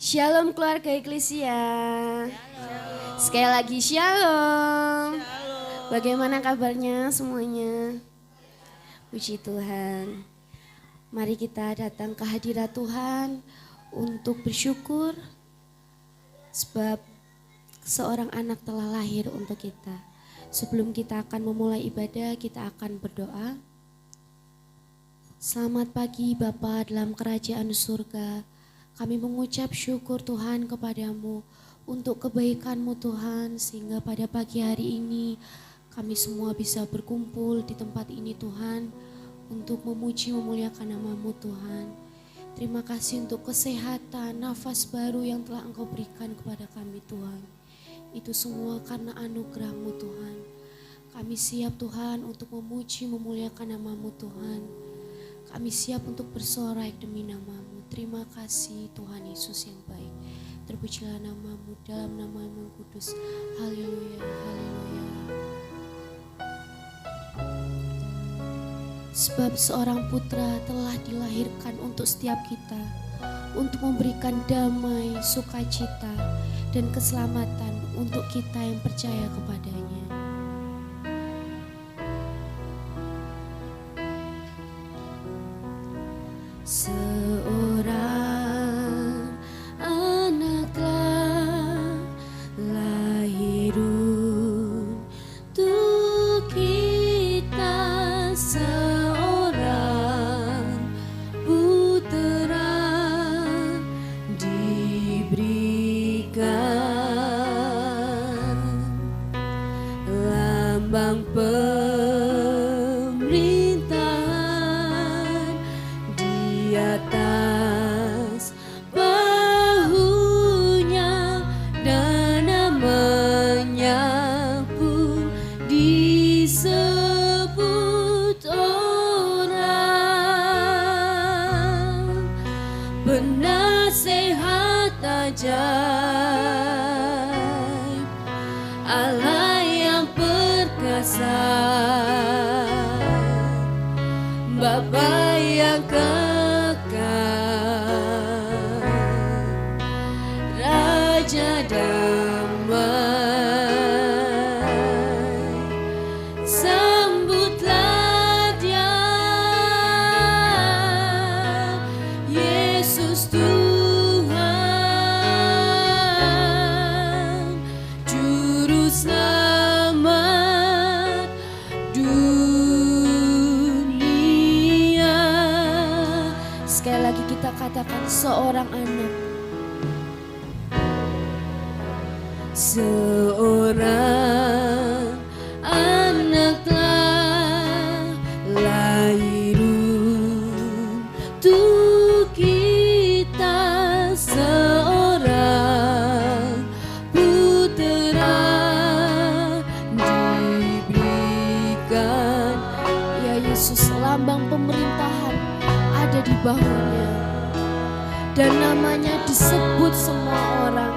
Shalom keluarga Eklesia. Sekali lagi shalom. Bagaimana kabarnya semuanya? Puji Tuhan. Mari kita datang ke hadirat Tuhan untuk bersyukur sebab seorang anak telah lahir untuk kita. Sebelum kita akan memulai ibadah, kita akan berdoa. Selamat pagi Bapa dalam kerajaan surga. Kami mengucap syukur Tuhan kepadamu untuk kebaikan-Mu Tuhan, sehingga pada pagi hari ini kami semua bisa berkumpul di tempat ini Tuhan untuk memuji memuliakan nama-Mu Tuhan. Terima kasih untuk kesehatan, nafas baru yang telah Engkau berikan kepada kami Tuhan. Itu semua karena anugerah-Mu Tuhan. Kami siap Tuhan untuk memuji memuliakan nama-Mu Tuhan. Kami siap untuk bersorak demi nama-Mu. Terima kasih Tuhan Yesus yang baik. Terpujilah nama-Mu dalam nama-Mu yang kudus. Haleluya, haleluya. Sebab seorang putra telah dilahirkan untuk setiap kita, untuk memberikan damai, sukacita, dan keselamatan untuk kita yang percaya kepadanya. Seorang anak telah lahir untuk kita, seorang putra diberikan, lambang atas bahunya, dan namanya pun disebut orang penasehat ajaib, Allah yang perkasa, Bapa yang Raja damai, sambutlah Dia, Yesus Tuhan, Juru Selamat dunia. Sekali lagi kita katakan seorang anak. Seorang anak telah lahir untuk kita, seorang putra diberikan. Ya Yesus, lambang pemerintahan ada di bahunya, dan namanya disebut semua orang.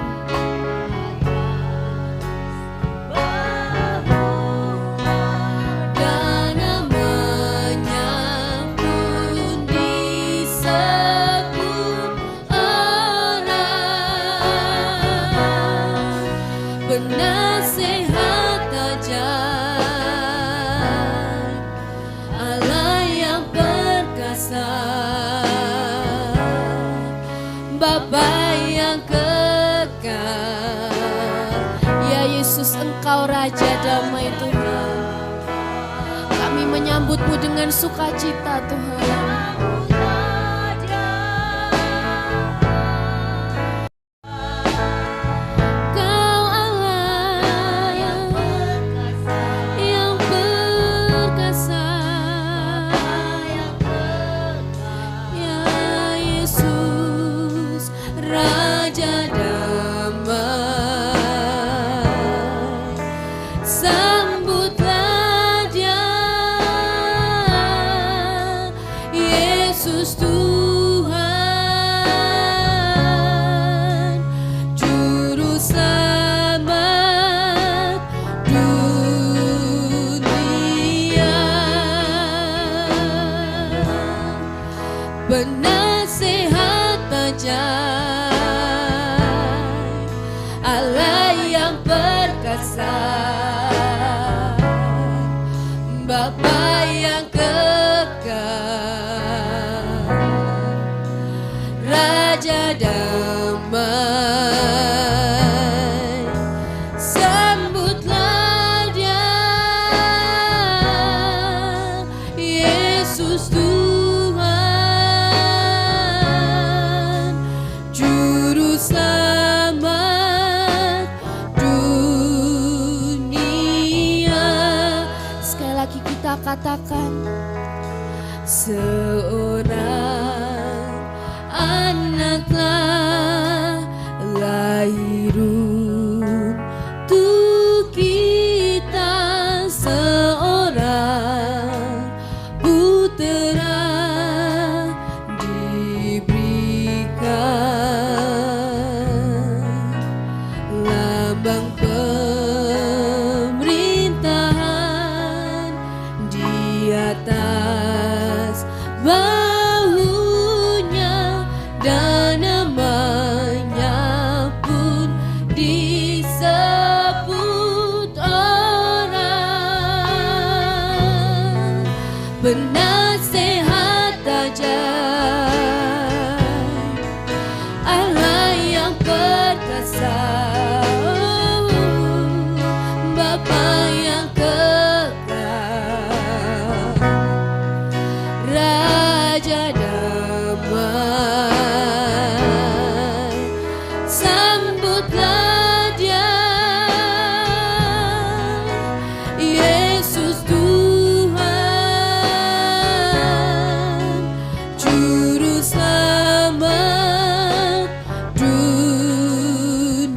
Penasehat ajaib, Allah yang perkasa, Bapa yang kekal. Ya Yesus, Engkau Raja damai Tuhan. Kami menyambut-Mu dengan sukacita Tuhan. Sambutlah Dia, Yesus Tuhan, Juru Selamat dunia, penasehat ajaib. Raja damai, sambutlah Dia, Yesus Tuhan, Juru Selamat dunia. Sekali lagi kita katakan, seorang anak telah lahir untuk kita, seorang putera diberikan, lambang pemerintahan di atas bahunya, dan namanya pun disebut orang penasehat ajaib, Allah yang perkasa, Bapa yang kekal, Raja damai, sambutlah Dia, Yesus Tuhan, Juru Selamat dunia,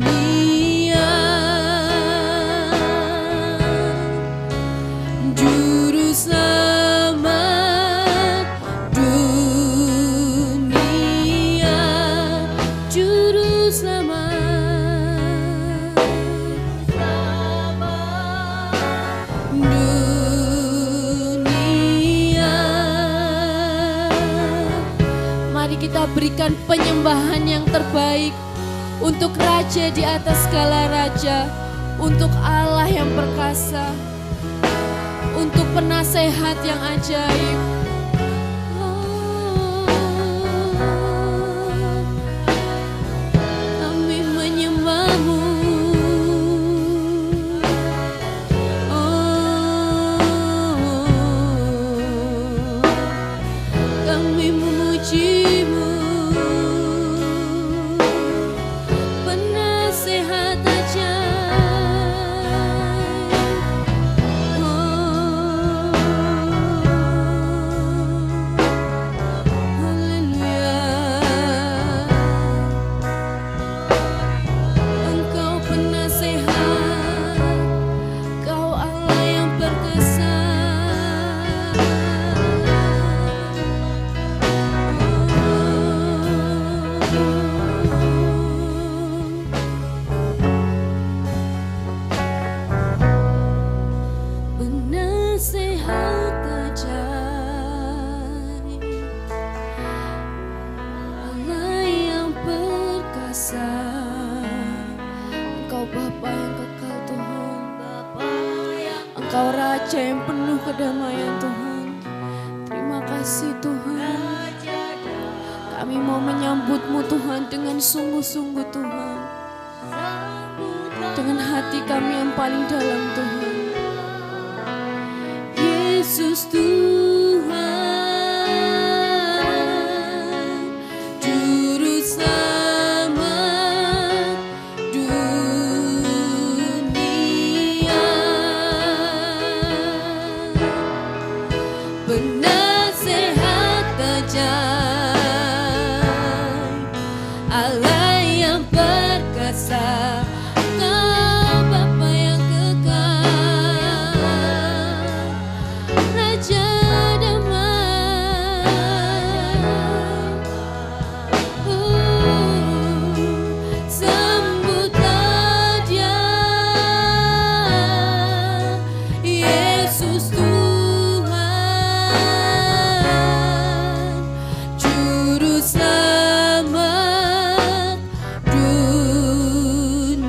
Juru Selamat dunia, Juru Selamat dunia. Mari kita berikan penyembahan yang terbaik untuk Raja di atas segala raja, untuk Allah yang perkasa, untuk penasehat yang ajaib. Kami menyembah-Mu, kami memuji-Mu, penasehat ajaib. Haleluya, Engkau penasehat, Kau Allah yang perkasa. Penasehat ajaib, Allah yang perkasa, Engkau Bapa yang kekal Tuhan, Engkau Raja yang penuh kedamaian Tuhan. Terima kasih Tuhan, kami mau menyambut-Mu Tuhan dengan sungguh-sungguh Tuhan, dengan hati kami yang paling dalam Tuhan. Yesus Tuhan, Juru Selamat dunia, penasehat ajaib, Allah yang perkasa, Kau Bapa yang kekal, Raja damai. Sambutlah Dia, Yesus Tuhan, Juru Selamat dunia.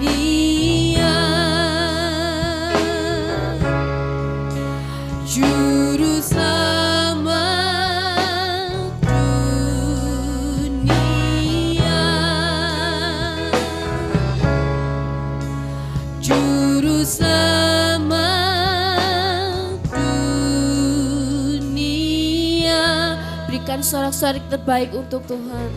memberikan sorak-sorai terbaik untuk Tuhan.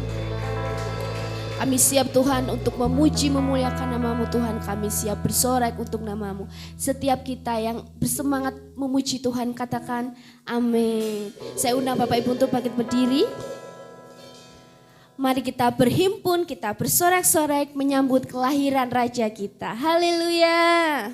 Kami siap Tuhan untuk memuji memuliakan nama-Mu Tuhan. Kami siap bersorak untuk nama-Mu. Setiap kita yang bersemangat memuji Tuhan katakan amin. Saya undang Bapak Ibu untuk bangkit berdiri. Mari kita berhimpun, kita bersorak-sorai menyambut kelahiran Raja kita. Haleluya.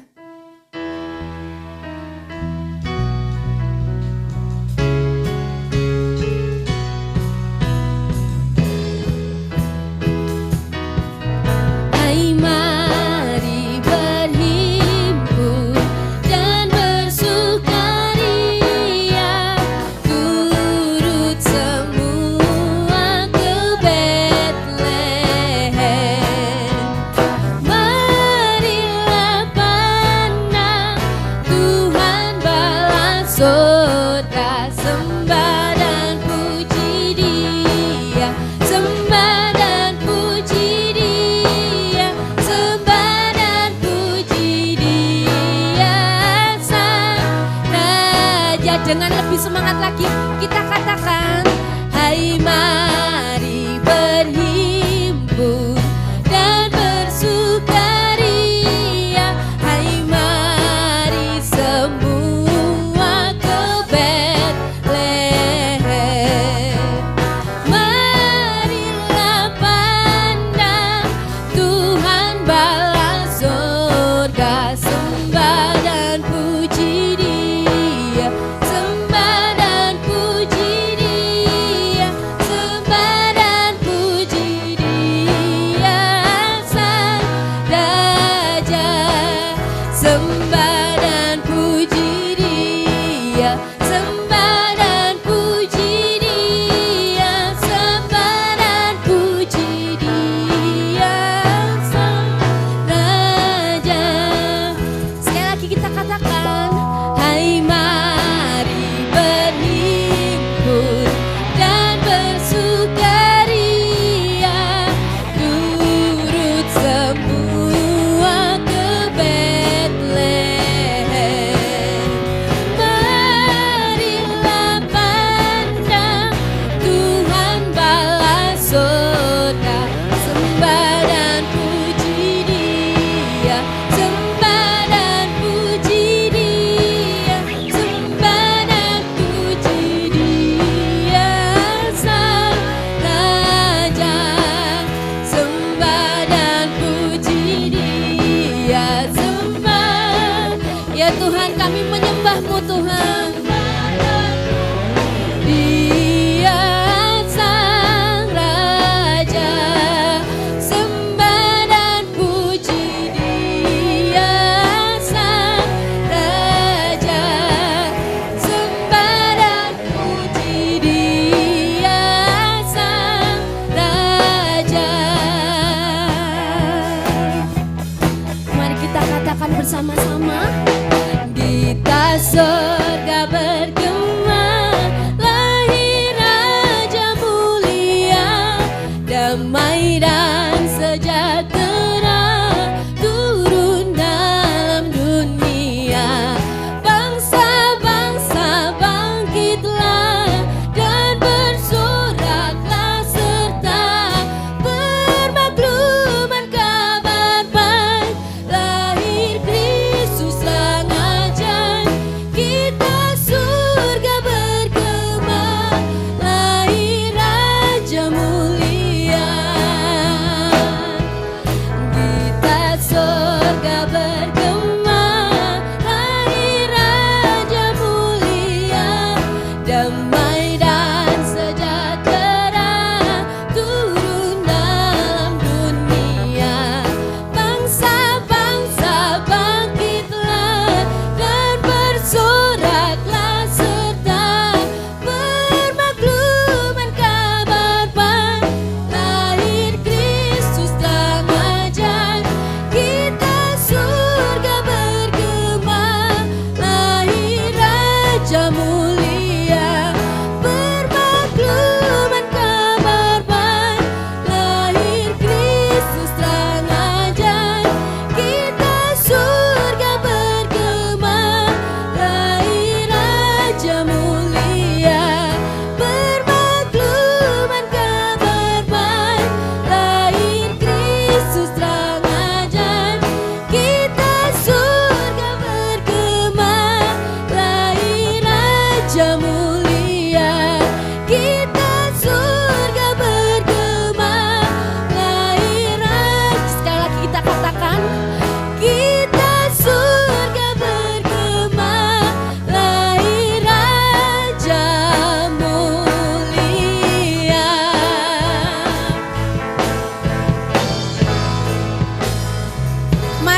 Dengan lebih semangat lagi kita katakan, hai mari berhimpun dan bersukaria, hai mari semua ke Betlehem. Marilah pandang Tuhan bala surga, sembah dan puji Dia.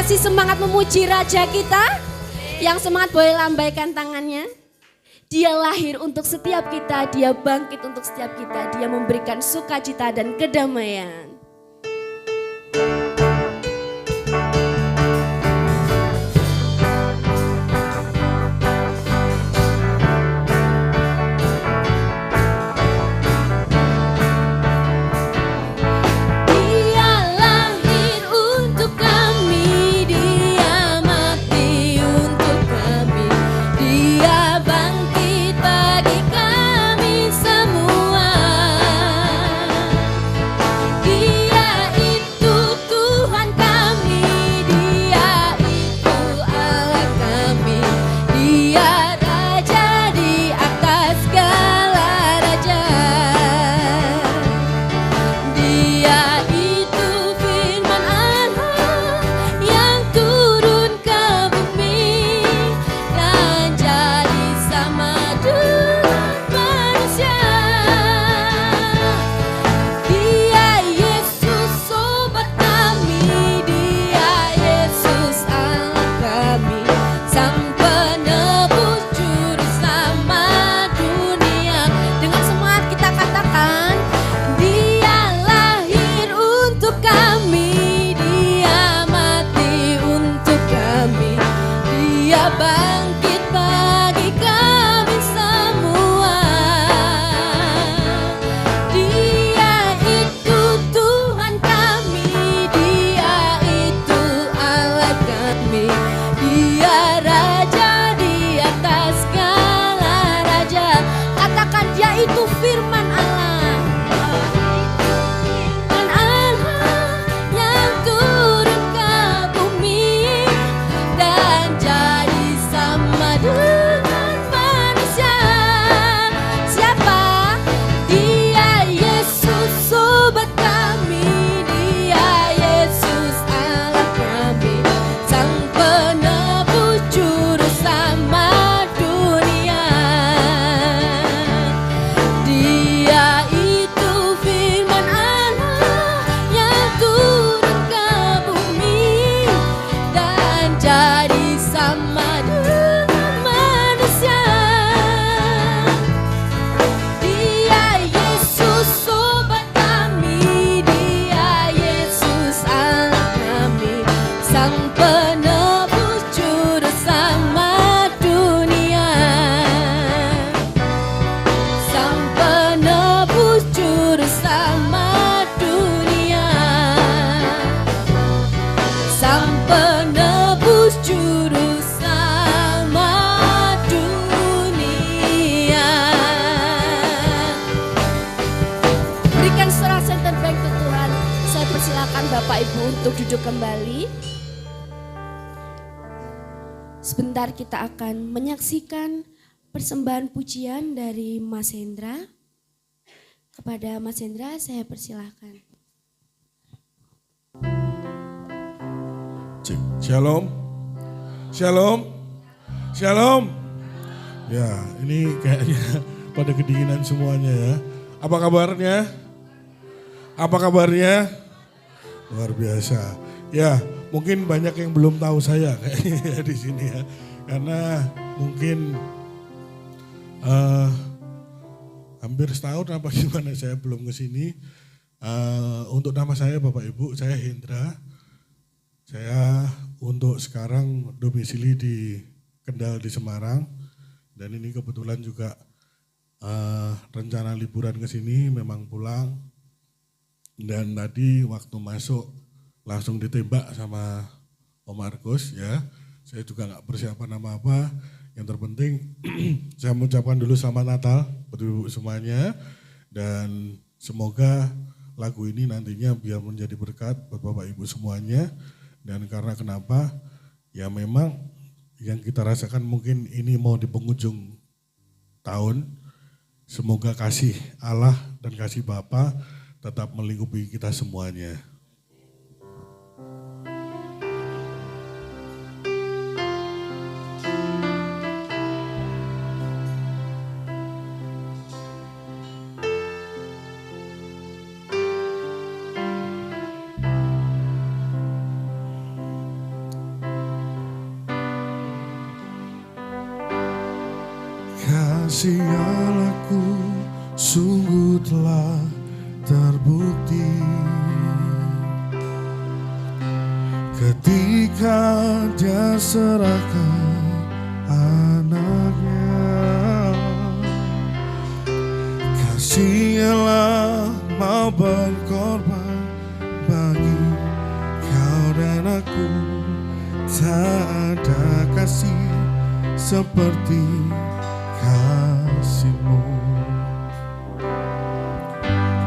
masih semangat memuji Raja kita? Yang semangat boleh lambaikan tangannya. Dia lahir untuk setiap kita, dia bangkit untuk setiap kita. Dia memberikan sukacita dan kedamaian. Untuk duduk kembali. Sebentar kita akan menyaksikan persembahan pujian dari Mas Hendra. Kepada Mas Hendra saya persilahkan. Shalom. Shalom. Shalom. Ya, ini kayaknya pada kedinginan semuanya ya. Apa kabarnya? Apa kabarnya? Luar biasa. Ya, mungkin banyak yang belum tahu saya kayaknya di sini ya. Karena mungkin hampir setahun apa gimana saya belum ke sini. Untuk nama saya Bapak Ibu, saya Hendra. Saya untuk sekarang domisili di Kendal di Semarang. Dan ini kebetulan juga rencana liburan ke sini memang pulang. Dan tadi waktu masuk langsung ditembak sama Om Markus ya. Saya juga nggak persiapan apa-apa. Yang terpenting saya mengucapkan dulu selamat Natal buat ibu semuanya. Dan semoga lagu ini nantinya biar menjadi berkat buat Bapak Ibu semuanya. Dan karena kenapa? Ya memang yang kita rasakan mungkin ini mau di penghujung tahun. Semoga kasih Allah dan kasih Bapa tetap melingkupi kita semuanya. Kasih Allahku sungguh telah terbukti ketika Dia serahkan anaknya. Kasih Allah mau berkorban bagi kau dan aku. Tak ada kasih seperti kasih-Mu.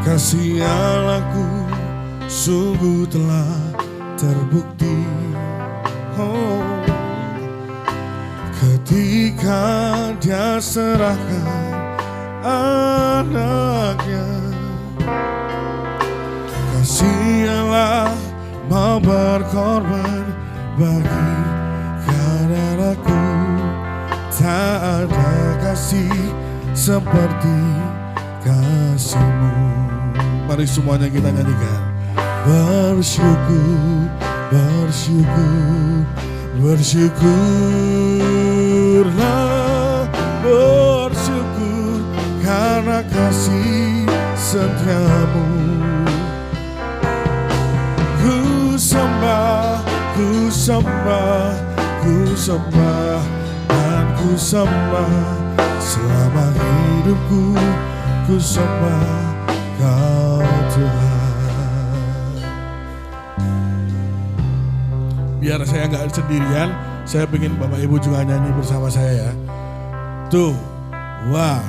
Kasih Allahku sungguh telah terbukti, ketika Dia serahkan anaknya. Kasih Allah mau berkorban bagi kau dan aku. Tak ada kasih seperti kasih-Mu. Mari semuanya kita nyanyikan. Bersyukur, bersyukur, bersyukurlah, bersyukur karena kasih setia-Mu. Ku sembah, ku sembah, ku sembah, dan ku sembah selama hidupku. Ku sembah Kau Tuhan. Biar saya nggak sendirian, saya pengen Bapak Ibu juga nyanyi bersama saya ya. Tuh, wah,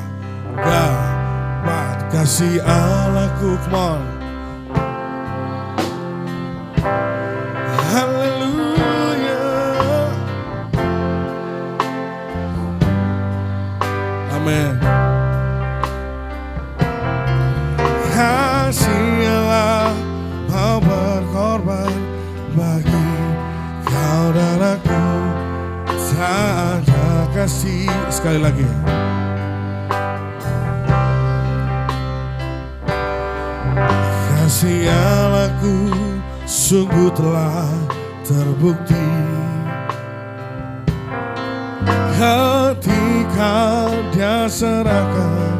dapat kasih Allahku, come on. Haleluya. Amin. Kasih Allah mau berkorban bagi kau dan aku. Tak ada kasih, sekali lagi. Kasih Allahku sungguh telah terbukti ketika Dia serahkan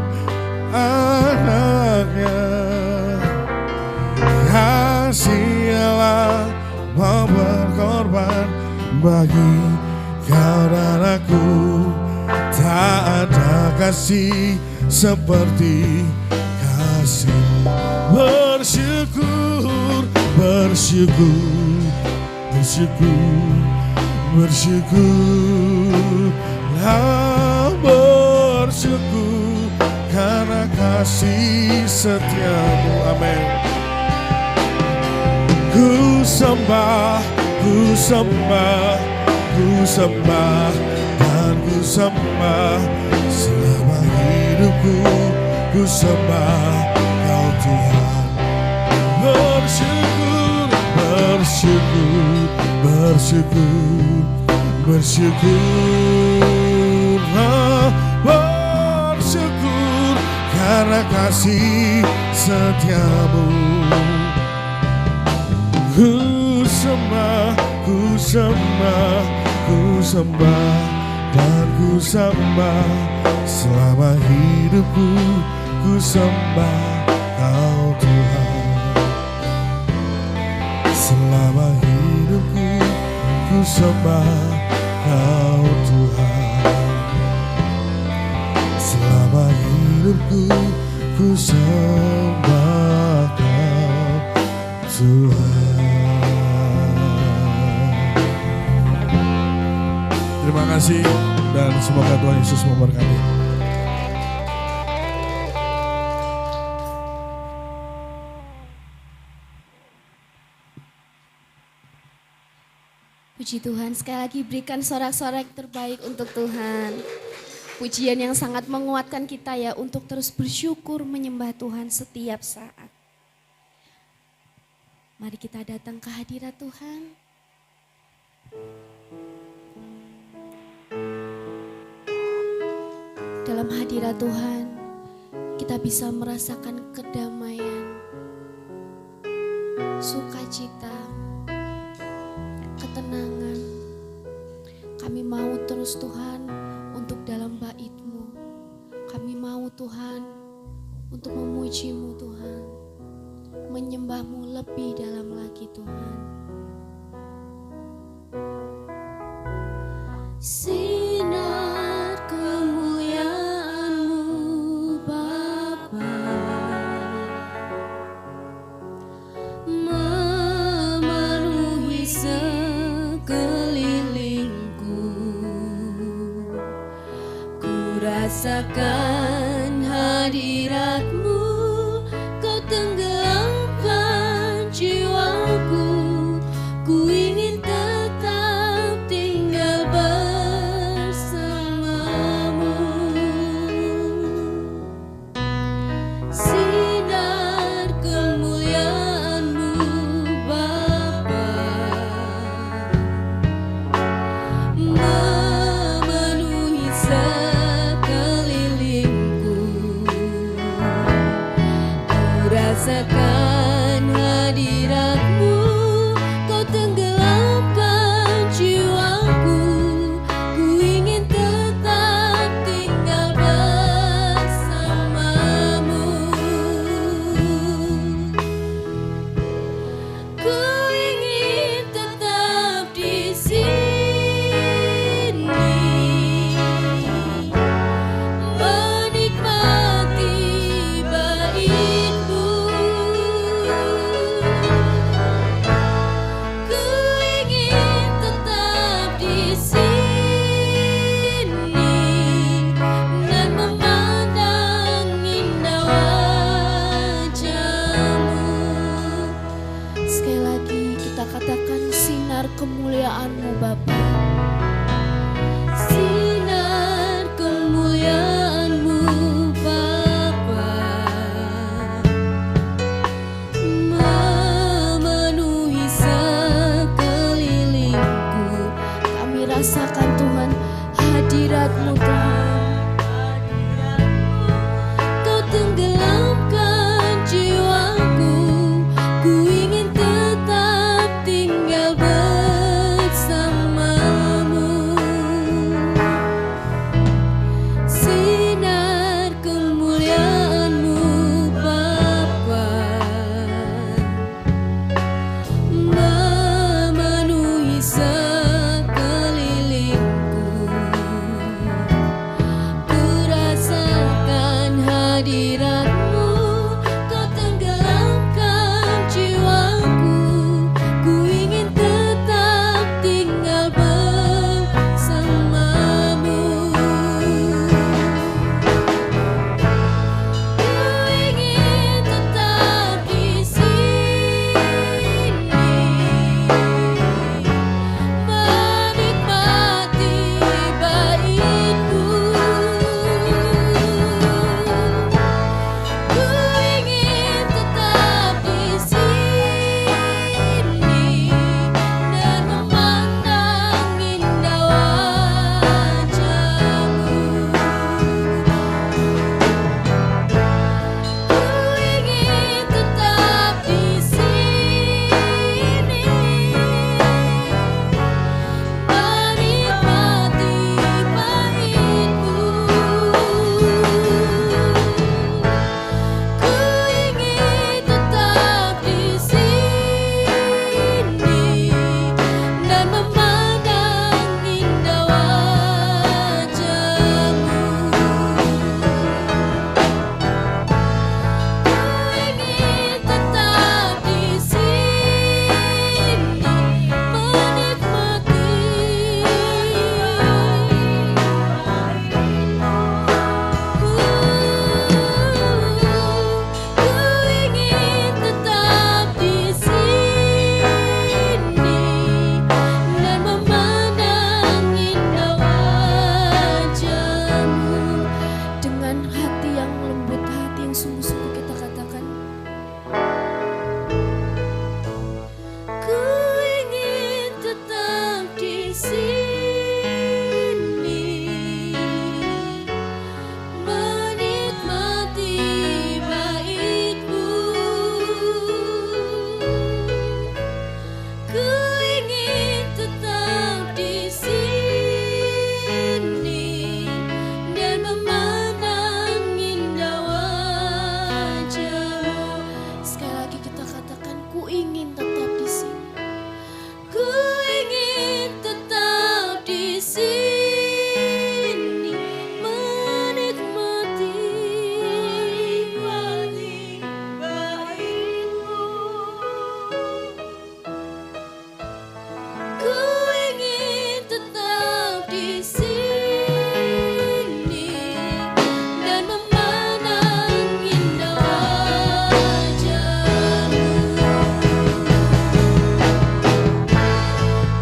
anaknya. Kasih Allah mau berkorban bagi kau dan aku. Tak ada kasih seperti kasih. Bersyukur, bersyukur, bersyukur, bersyukur, bersyukur karena kasih setia-Mu. Amin. Ku sembah, ku sembah, ku sembah, dan ku sembah selama hidupku. Ku sembah Kau Tuhan. Bersyukur, bersyukur, bersyukur, bersyukur, bersyukur karena kasih setia-Mu. Ku sembah, ku sembah, ku sembah, dan ku sembah selama hidupku. Ku sembah Kau Tuhan. Selama hidupku ku sembah Kau Tuhan. Selama hidupku ku sembah Kau Tuhan. Terima kasih dan semoga Tuhan Yesus memberkati. Puji Tuhan, sekali lagi berikan sorak-sorak terbaik untuk Tuhan. Pujian yang sangat menguatkan kita ya untuk terus bersyukur menyembah Tuhan setiap saat. Mari kita datang ke hadirat Tuhan. Dalam hadirat Tuhan, kita bisa merasakan kedamaian, sukacita, ketenangan. Kami mau terus Tuhan untuk dalam bait-Mu. mau Tuhan untuk memuji-Mu Tuhan, menyembah-Mu lebih dalam lagi Tuhan. Sinar kemuliaan-Mu Bapa memenuhi sekelilingku, ku rasakan hadirat-Mu, Kau tenggelamkan jiwaku, ku ingin tetap tinggal bersama-Mu. Sinar kemuliaan-Mu Bapa memenuhi sekelilingku, ku rasakan hadirat-Mu, Kau tenggelamkan jiwaku, ku ingin tetap tinggal bersama-Mu. Ku ingin tetap di sini, menikmati bait-Mu. Ku ingin tetap di sini dan memandang indah wajah-Mu. Sekali lagi kita katakan sinar kemuliaan-Mu Bapa. Sinar kemuliaan-Mu Bapa memenuhi sekelilingku. Kami rasakan Tuhan hadirat-Mu Tuhan. Kau tenggelamkan jiwaku, ku ingin tetap tinggal bersama-Mu. ingin tetap di sini. Ku ingin tetap di sini menikmati baik-baikmu. Ku ingin tetap di sini dan memandang indah wajah-Mu.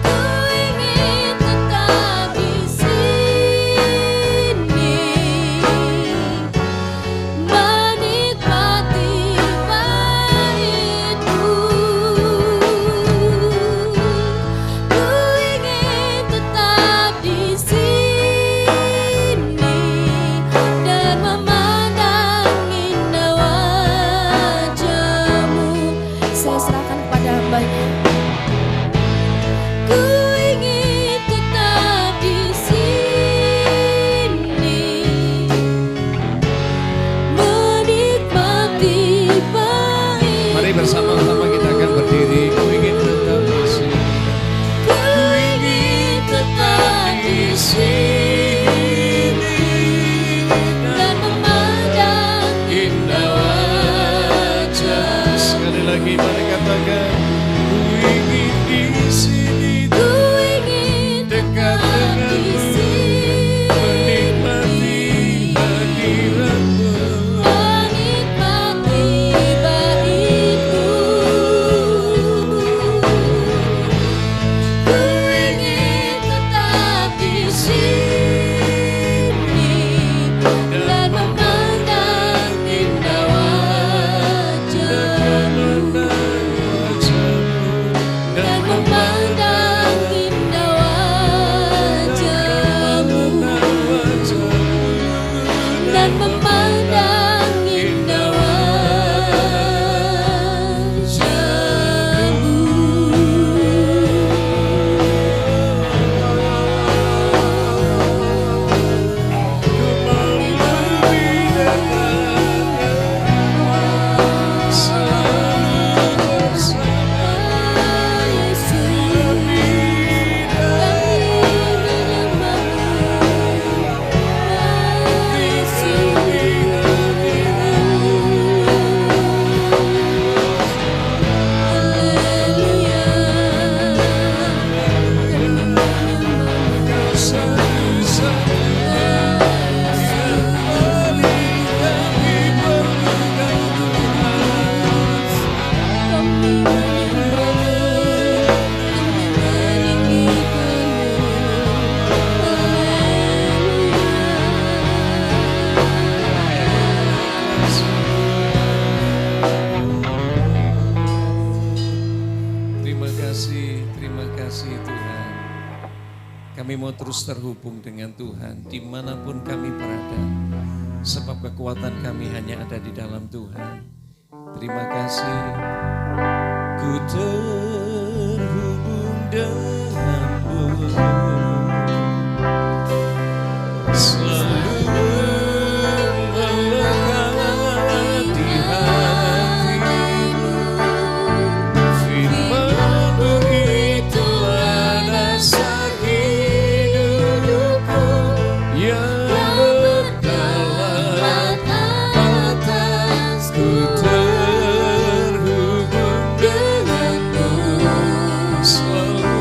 Ku ingin tetap di sini menikmati baitmu. Ku ingin tetap di sini dan memandang indah wajah-Mu. Saya serahkan kepada hamba-Nya. Ku ingin tetap di sini menikmati baik. Mari bersama-sama kita akan berdiri. Ku ingin tetap di sini. Ku ingin tetap di sini dan memandang Indah wajah. Sekali lagi mari katakan. Ku ingin di sini. Ku ingin Dekat tetap di denganmu. sini Menikmati hadiratmu. menikmati baitmu. Ku ingin tetap di sini dan memandang indah wajah-Mu. Dan memandang indah wajah-Mu. Dan memandang indah Terima kasih Tuhan. Kami mau terus terhubung dengan Tuhan dimanapun kami berada. Sebab kekuatan kami hanya ada di dalam Tuhan. Terima kasih. Ku terhubung denganmu. Selalu melekat di hatimu. Firman-Mu itulah dasar hidupku yang berdalam atas. Ku terhubung denganmu. Selalu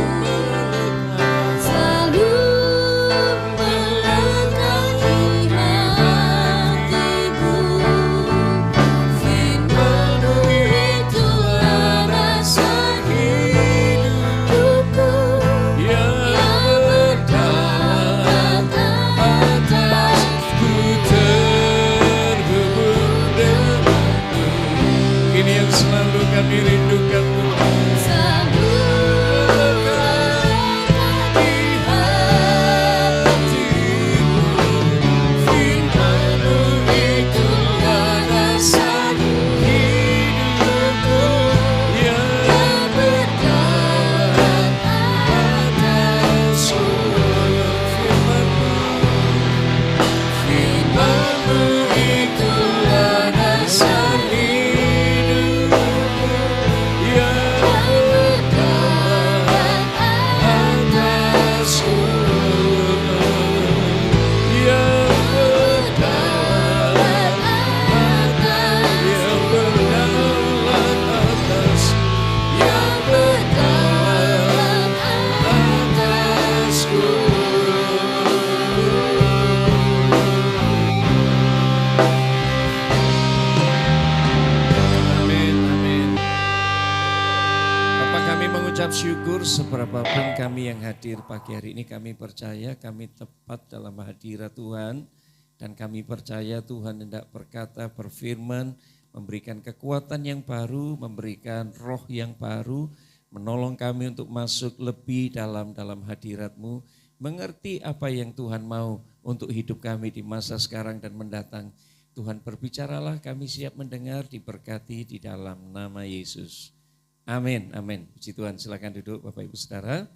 Kami mengucap syukur seberapapun kami yang hadir pagi hari ini, kami percaya kami tepat dalam hadirat Tuhan. Dan kami percaya Tuhan hendak berkata, berfirman, memberikan kekuatan yang baru, memberikan roh yang baru, menolong kami untuk masuk lebih dalam hadirat-Mu, mengerti apa yang Tuhan mau untuk hidup kami di masa sekarang dan mendatang. Tuhan berbicaralah, kami siap mendengar, diberkati di dalam nama Yesus. Amin, amin. Puji Tuhan, silakan duduk Bapak Ibu Saudara.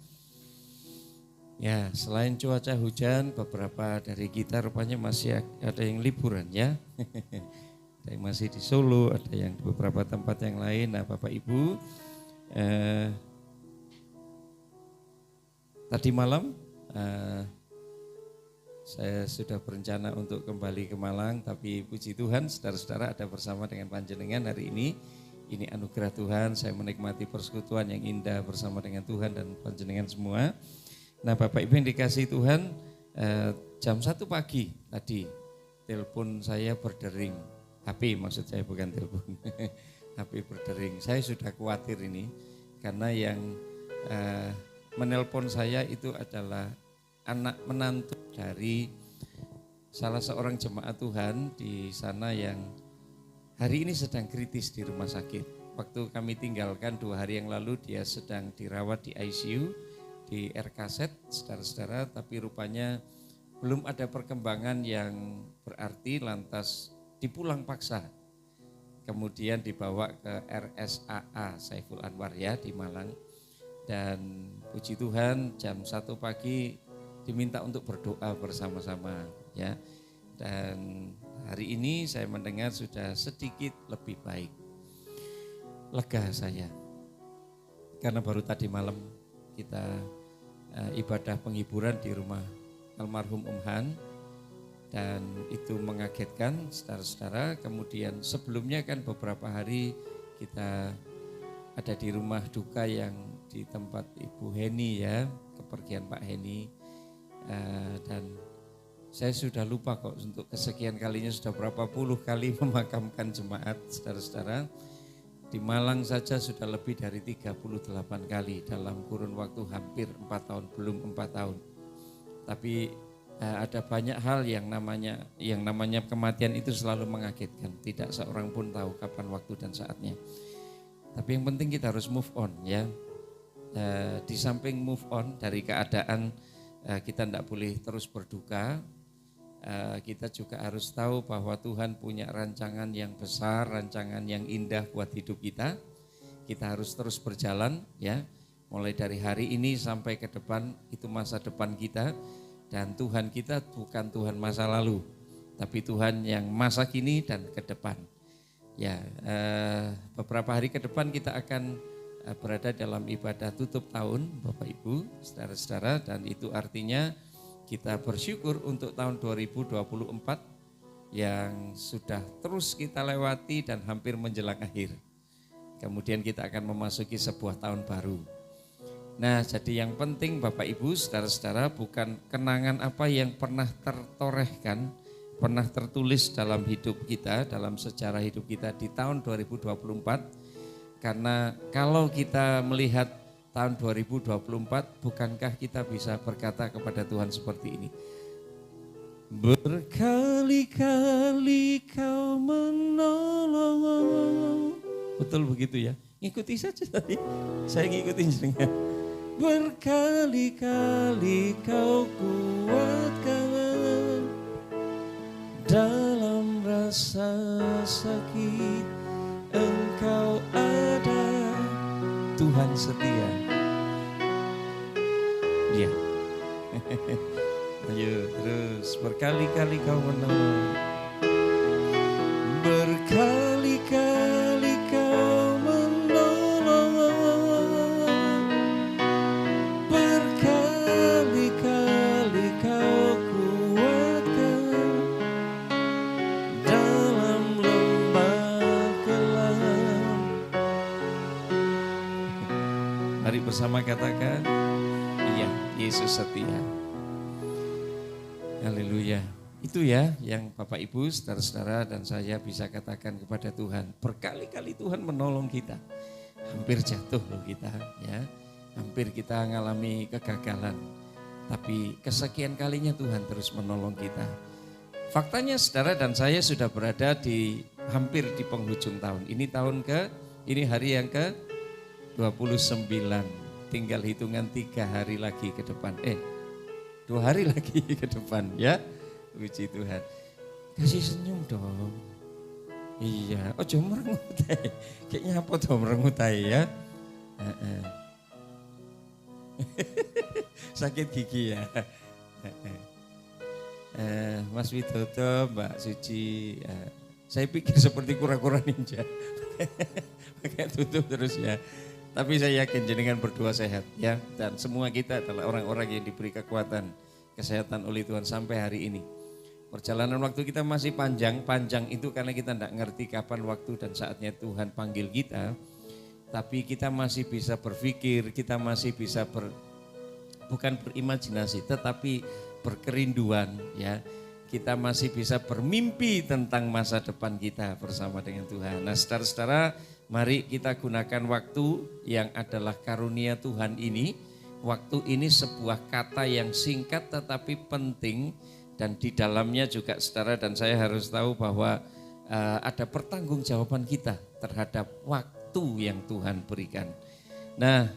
Ya, selain cuaca hujan, beberapa dari kita rupanya masih ada yang liburan ya. Ada yang masih di Solo, ada yang di beberapa tempat yang lain. Nah Bapak Ibu, tadi malam saya sudah berencana untuk kembali ke Malang, tapi puji Tuhan saudara-saudara ada bersama dengan panjenengan hari ini. Ini anugerah Tuhan, saya menikmati persekutuan yang indah bersama dengan Tuhan dan panjenengan semua. Nah Bapak Ibu yang dikasihi Tuhan, jam 1 pagi tadi telepon saya berdering, HP maksud saya bukan telepon, HP berdering. Saya sudah khawatir ini karena yang menelpon saya itu adalah anak menantu dari salah seorang jemaat Tuhan di sana yang hari ini sedang kritis di rumah sakit. Waktu kami tinggalkan 2 hari yang lalu dia sedang dirawat di ICU, di RKZ, saudara-saudara, tapi rupanya belum ada perkembangan yang berarti lantas dipulang paksa. Kemudian dibawa ke RSAA Saiful Anwar ya di Malang. Dan puji Tuhan jam 1 pagi diminta untuk berdoa bersama-sama ya. Dan hari ini saya mendengar sudah sedikit lebih baik. Lega saya. Karena baru tadi malam kita ibadah penghiburan di rumah almarhum Om Han. Dan itu mengagetkan saudara-saudara. Kemudian sebelumnya kan beberapa hari kita ada di rumah duka yang di tempat Ibu Heni ya. Kepergian Pak Heni. Dan saya sudah lupa kok untuk kesekian kalinya sudah berapa puluh kali memakamkan jemaat saudara-saudara. Di Malang saja sudah lebih dari 38 kali dalam kurun waktu hampir 4 tahun, belum 4 tahun. Tapi ada banyak hal yang namanya kematian itu selalu mengagetkan. Tidak seorang pun tahu kapan waktu dan saatnya. Tapi yang penting kita harus move on ya. Di samping move on dari keadaan kita tidak boleh terus berduka. Kita juga harus tahu bahwa Tuhan punya rancangan yang besar, rancangan yang indah buat hidup kita. Kita harus terus berjalan ya. Mulai dari hari ini sampai ke depan itu masa depan kita. Dan Tuhan kita bukan Tuhan masa lalu, tapi Tuhan yang masa kini dan ke depan. Ya, beberapa hari ke depan kita akan berada dalam ibadah tutup tahun Bapak Ibu, saudara-saudara, dan itu artinya kita bersyukur untuk tahun 2024 yang sudah terus kita lewati dan hampir menjelang akhir. Kemudian kita akan memasuki sebuah tahun baru. Nah, jadi yang penting Bapak Ibu, saudara-saudara, bukan kenangan apa yang pernah tertorehkan, pernah tertulis dalam hidup kita, dalam sejarah hidup kita di tahun 2024. Karena kalau kita melihat tahun 2024, bukankah kita bisa berkata kepada Tuhan seperti ini? Berkali-kali kau menolong. Betul begitu ya? Ngikuti saja tadi. Saya ngikutin jenengan. Berkali-kali kau kuatkan dalam rasa sakit, Engkau ada. Tuhan setia. Dia. Ayo terus, berkali-kali kau menolong. Berkali-kali kau menolong. Berkali-kali kau kuatkan dalam lembah kelam. Mari bersama katakan, iya, Yesus setia. Haleluya. Itu ya yang Bapak Ibu, saudara-saudara dan saya bisa katakan kepada Tuhan. Berkali-kali Tuhan menolong kita. hampir jatuh loh kita ya. Hampir kita mengalami kegagalan. Tapi kesekian kalinya Tuhan terus menolong kita. Faktanya saudara dan saya sudah berada di hampir di penghujung tahun. Ini hari yang ke 29. Tinggal hitungan 3 hari lagi ke depan. 2 hari lagi ke depan ya. Puji Tuhan. Kasih senyum dong. Iya, ojo merengut. Kayaknya apa tuh merengut ya? Sakit gigi ya. Mas Widodo, Mbak Suci, saya pikir seperti kura-kura ninja. Pakai tutup terus ya. Tapi saya yakin jenengan berdua sehat ya. Dan semua kita adalah orang-orang yang diberi kekuatan kesehatan oleh Tuhan sampai hari ini. Perjalanan waktu kita masih panjang itu karena kita tidak ngerti kapan waktu dan saatnya Tuhan panggil kita. Tapi kita masih bisa berpikir, kita masih bisa bukan berimajinasi tetapi berkerinduan ya. Kita masih bisa bermimpi tentang masa depan kita bersama dengan Tuhan. Nah saudara-saudara, mari kita gunakan waktu yang adalah karunia Tuhan ini. Waktu ini sebuah kata yang singkat tetapi penting. Dan di dalamnya juga saudara dan saya harus tahu bahwa ada pertanggungjawaban kita terhadap waktu yang Tuhan berikan. Nah,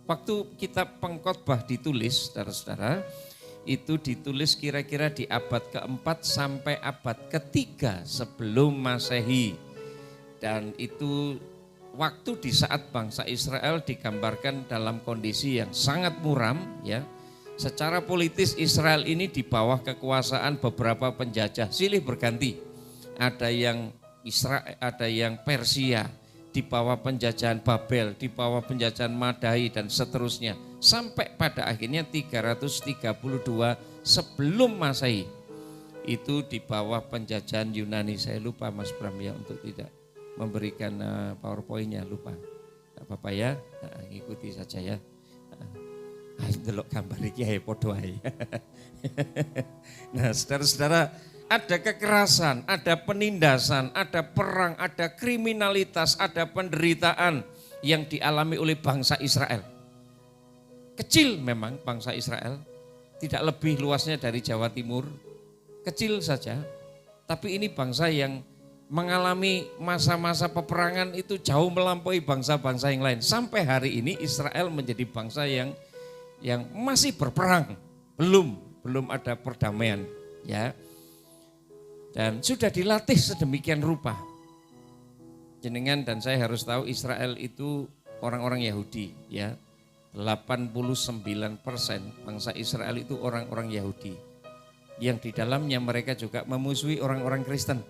waktu kitab Pengkhotbah ditulis, saudara-saudara, itu ditulis kira-kira di abad ke-4 sampai abad ke-3 sebelum Masehi. Dan itu waktu di saat bangsa Israel digambarkan dalam kondisi yang sangat muram ya. Secara politis Israel ini di bawah kekuasaan beberapa penjajah silih berganti. Ada yang Israel, ada yang Persia, di bawah penjajahan Babel, di bawah penjajahan Madai dan seterusnya. Sampai pada akhirnya 332 sebelum Masehi. Itu di bawah penjajahan Yunani. Saya lupa Mas Bram ya untuk tidak memberikan PowerPoint-nya, lupa. Tidak apa-apa ya, ikuti saja ya. Delok gambar iki ae padha ae. Nah, saudara-saudara, ada kekerasan, ada penindasan, ada perang, ada kriminalitas, ada penderitaan yang dialami oleh bangsa Israel. Kecil memang bangsa Israel, tidak lebih luasnya dari Jawa Timur, kecil saja. Tapi ini bangsa yang mengalami masa-masa peperangan itu jauh melampaui bangsa-bangsa yang lain. Sampai hari ini Israel menjadi bangsa yang masih berperang, belum ada perdamaian ya. Dan sudah dilatih sedemikian rupa. Jenengan dan saya harus tahu Israel itu orang-orang Yahudi ya. 89% bangsa Israel itu orang-orang Yahudi. Yang di dalamnya mereka juga memusuhi orang-orang Kristen.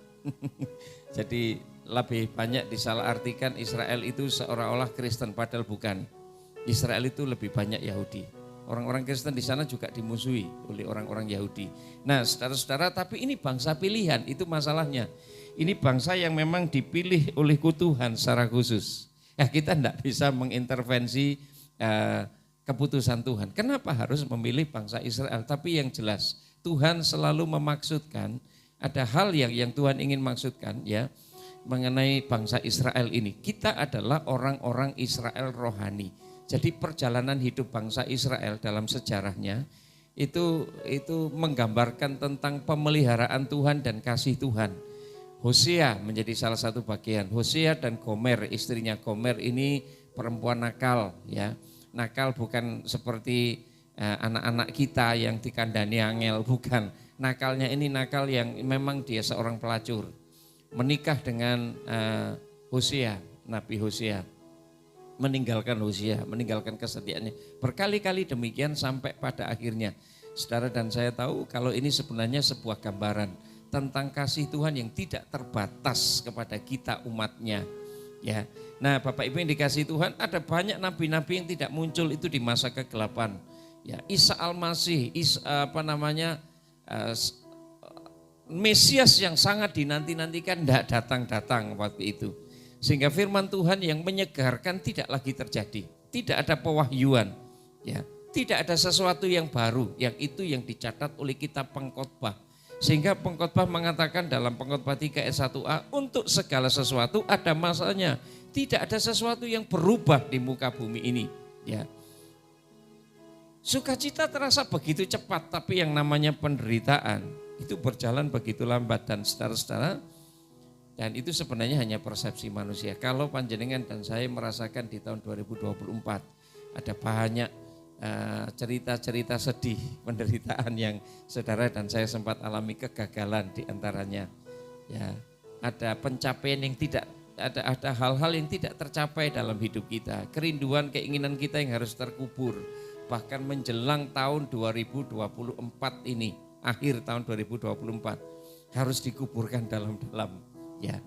Jadi lebih banyak disalahartikan Israel itu seolah-olah Kristen padahal bukan. Israel itu lebih banyak Yahudi. Orang-orang Kristen di sana juga dimusuhi oleh orang-orang Yahudi. Nah, saudara-saudara, tapi ini bangsa pilihan, itu masalahnya. Ini bangsa yang memang dipilih oleh Tuhan secara khusus. Ya, kita tidak bisa mengintervensi keputusan Tuhan. Kenapa harus memilih bangsa Israel? Tapi yang jelas, Tuhan selalu memaksudkan, ada hal yang Tuhan ingin maksudkan ya mengenai bangsa Israel ini. Kita adalah orang-orang Israel rohani. Jadi perjalanan hidup bangsa Israel dalam sejarahnya itu menggambarkan tentang pemeliharaan Tuhan dan kasih Tuhan. Hosea menjadi salah satu bagian. Hosea dan Gomer, istrinya Gomer ini perempuan nakal ya. Nakal bukan seperti anak-anak kita yang dikandani angel, bukan. Nakalnya ini nakal yang memang dia seorang pelacur. Menikah dengan Hosea, Nabi Hosea. Meninggalkan Hosea, meninggalkan kesetiaannya. Berkali-kali demikian sampai pada akhirnya. Saudara dan saya tahu kalau ini sebenarnya sebuah gambaran tentang kasih Tuhan yang tidak terbatas kepada kita umatnya. Ya, nah Bapak Ibu yang dikasih Tuhan, ada banyak nabi-nabi yang tidak muncul itu di masa kegelapan. Ya, Isa Al-Masih, Mesias yang sangat dinanti-nantikan tidak datang-datang waktu itu. Sehingga firman Tuhan yang menyegarkan tidak lagi terjadi. Tidak ada pewahyuan. Ya, tidak ada sesuatu yang baru. Yang itu yang dicatat oleh kitab Pengkhotbah. Sehingga Pengkhotbah mengatakan dalam Pengkhotbah 3 ayat 1a, untuk segala sesuatu ada masanya. Tidak ada sesuatu yang berubah di muka bumi ini. Ya. Sukacita terasa begitu cepat, tapi yang namanya penderitaan itu berjalan begitu lambat. Dan saudara-saudara, dan itu sebenarnya hanya persepsi manusia. Kalau panjenengan dan saya merasakan di tahun 2024 ada banyak cerita-cerita sedih, penderitaan yang saudara dan saya sempat alami, kegagalan di antaranya. Ya, ada pencapaian yang tidak, ada hal-hal yang tidak tercapai dalam hidup kita. Kerinduan, keinginan kita yang harus terkubur. Bahkan menjelang tahun 2024 ini, akhir tahun 2024 harus dikuburkan dalam-dalam. Ya,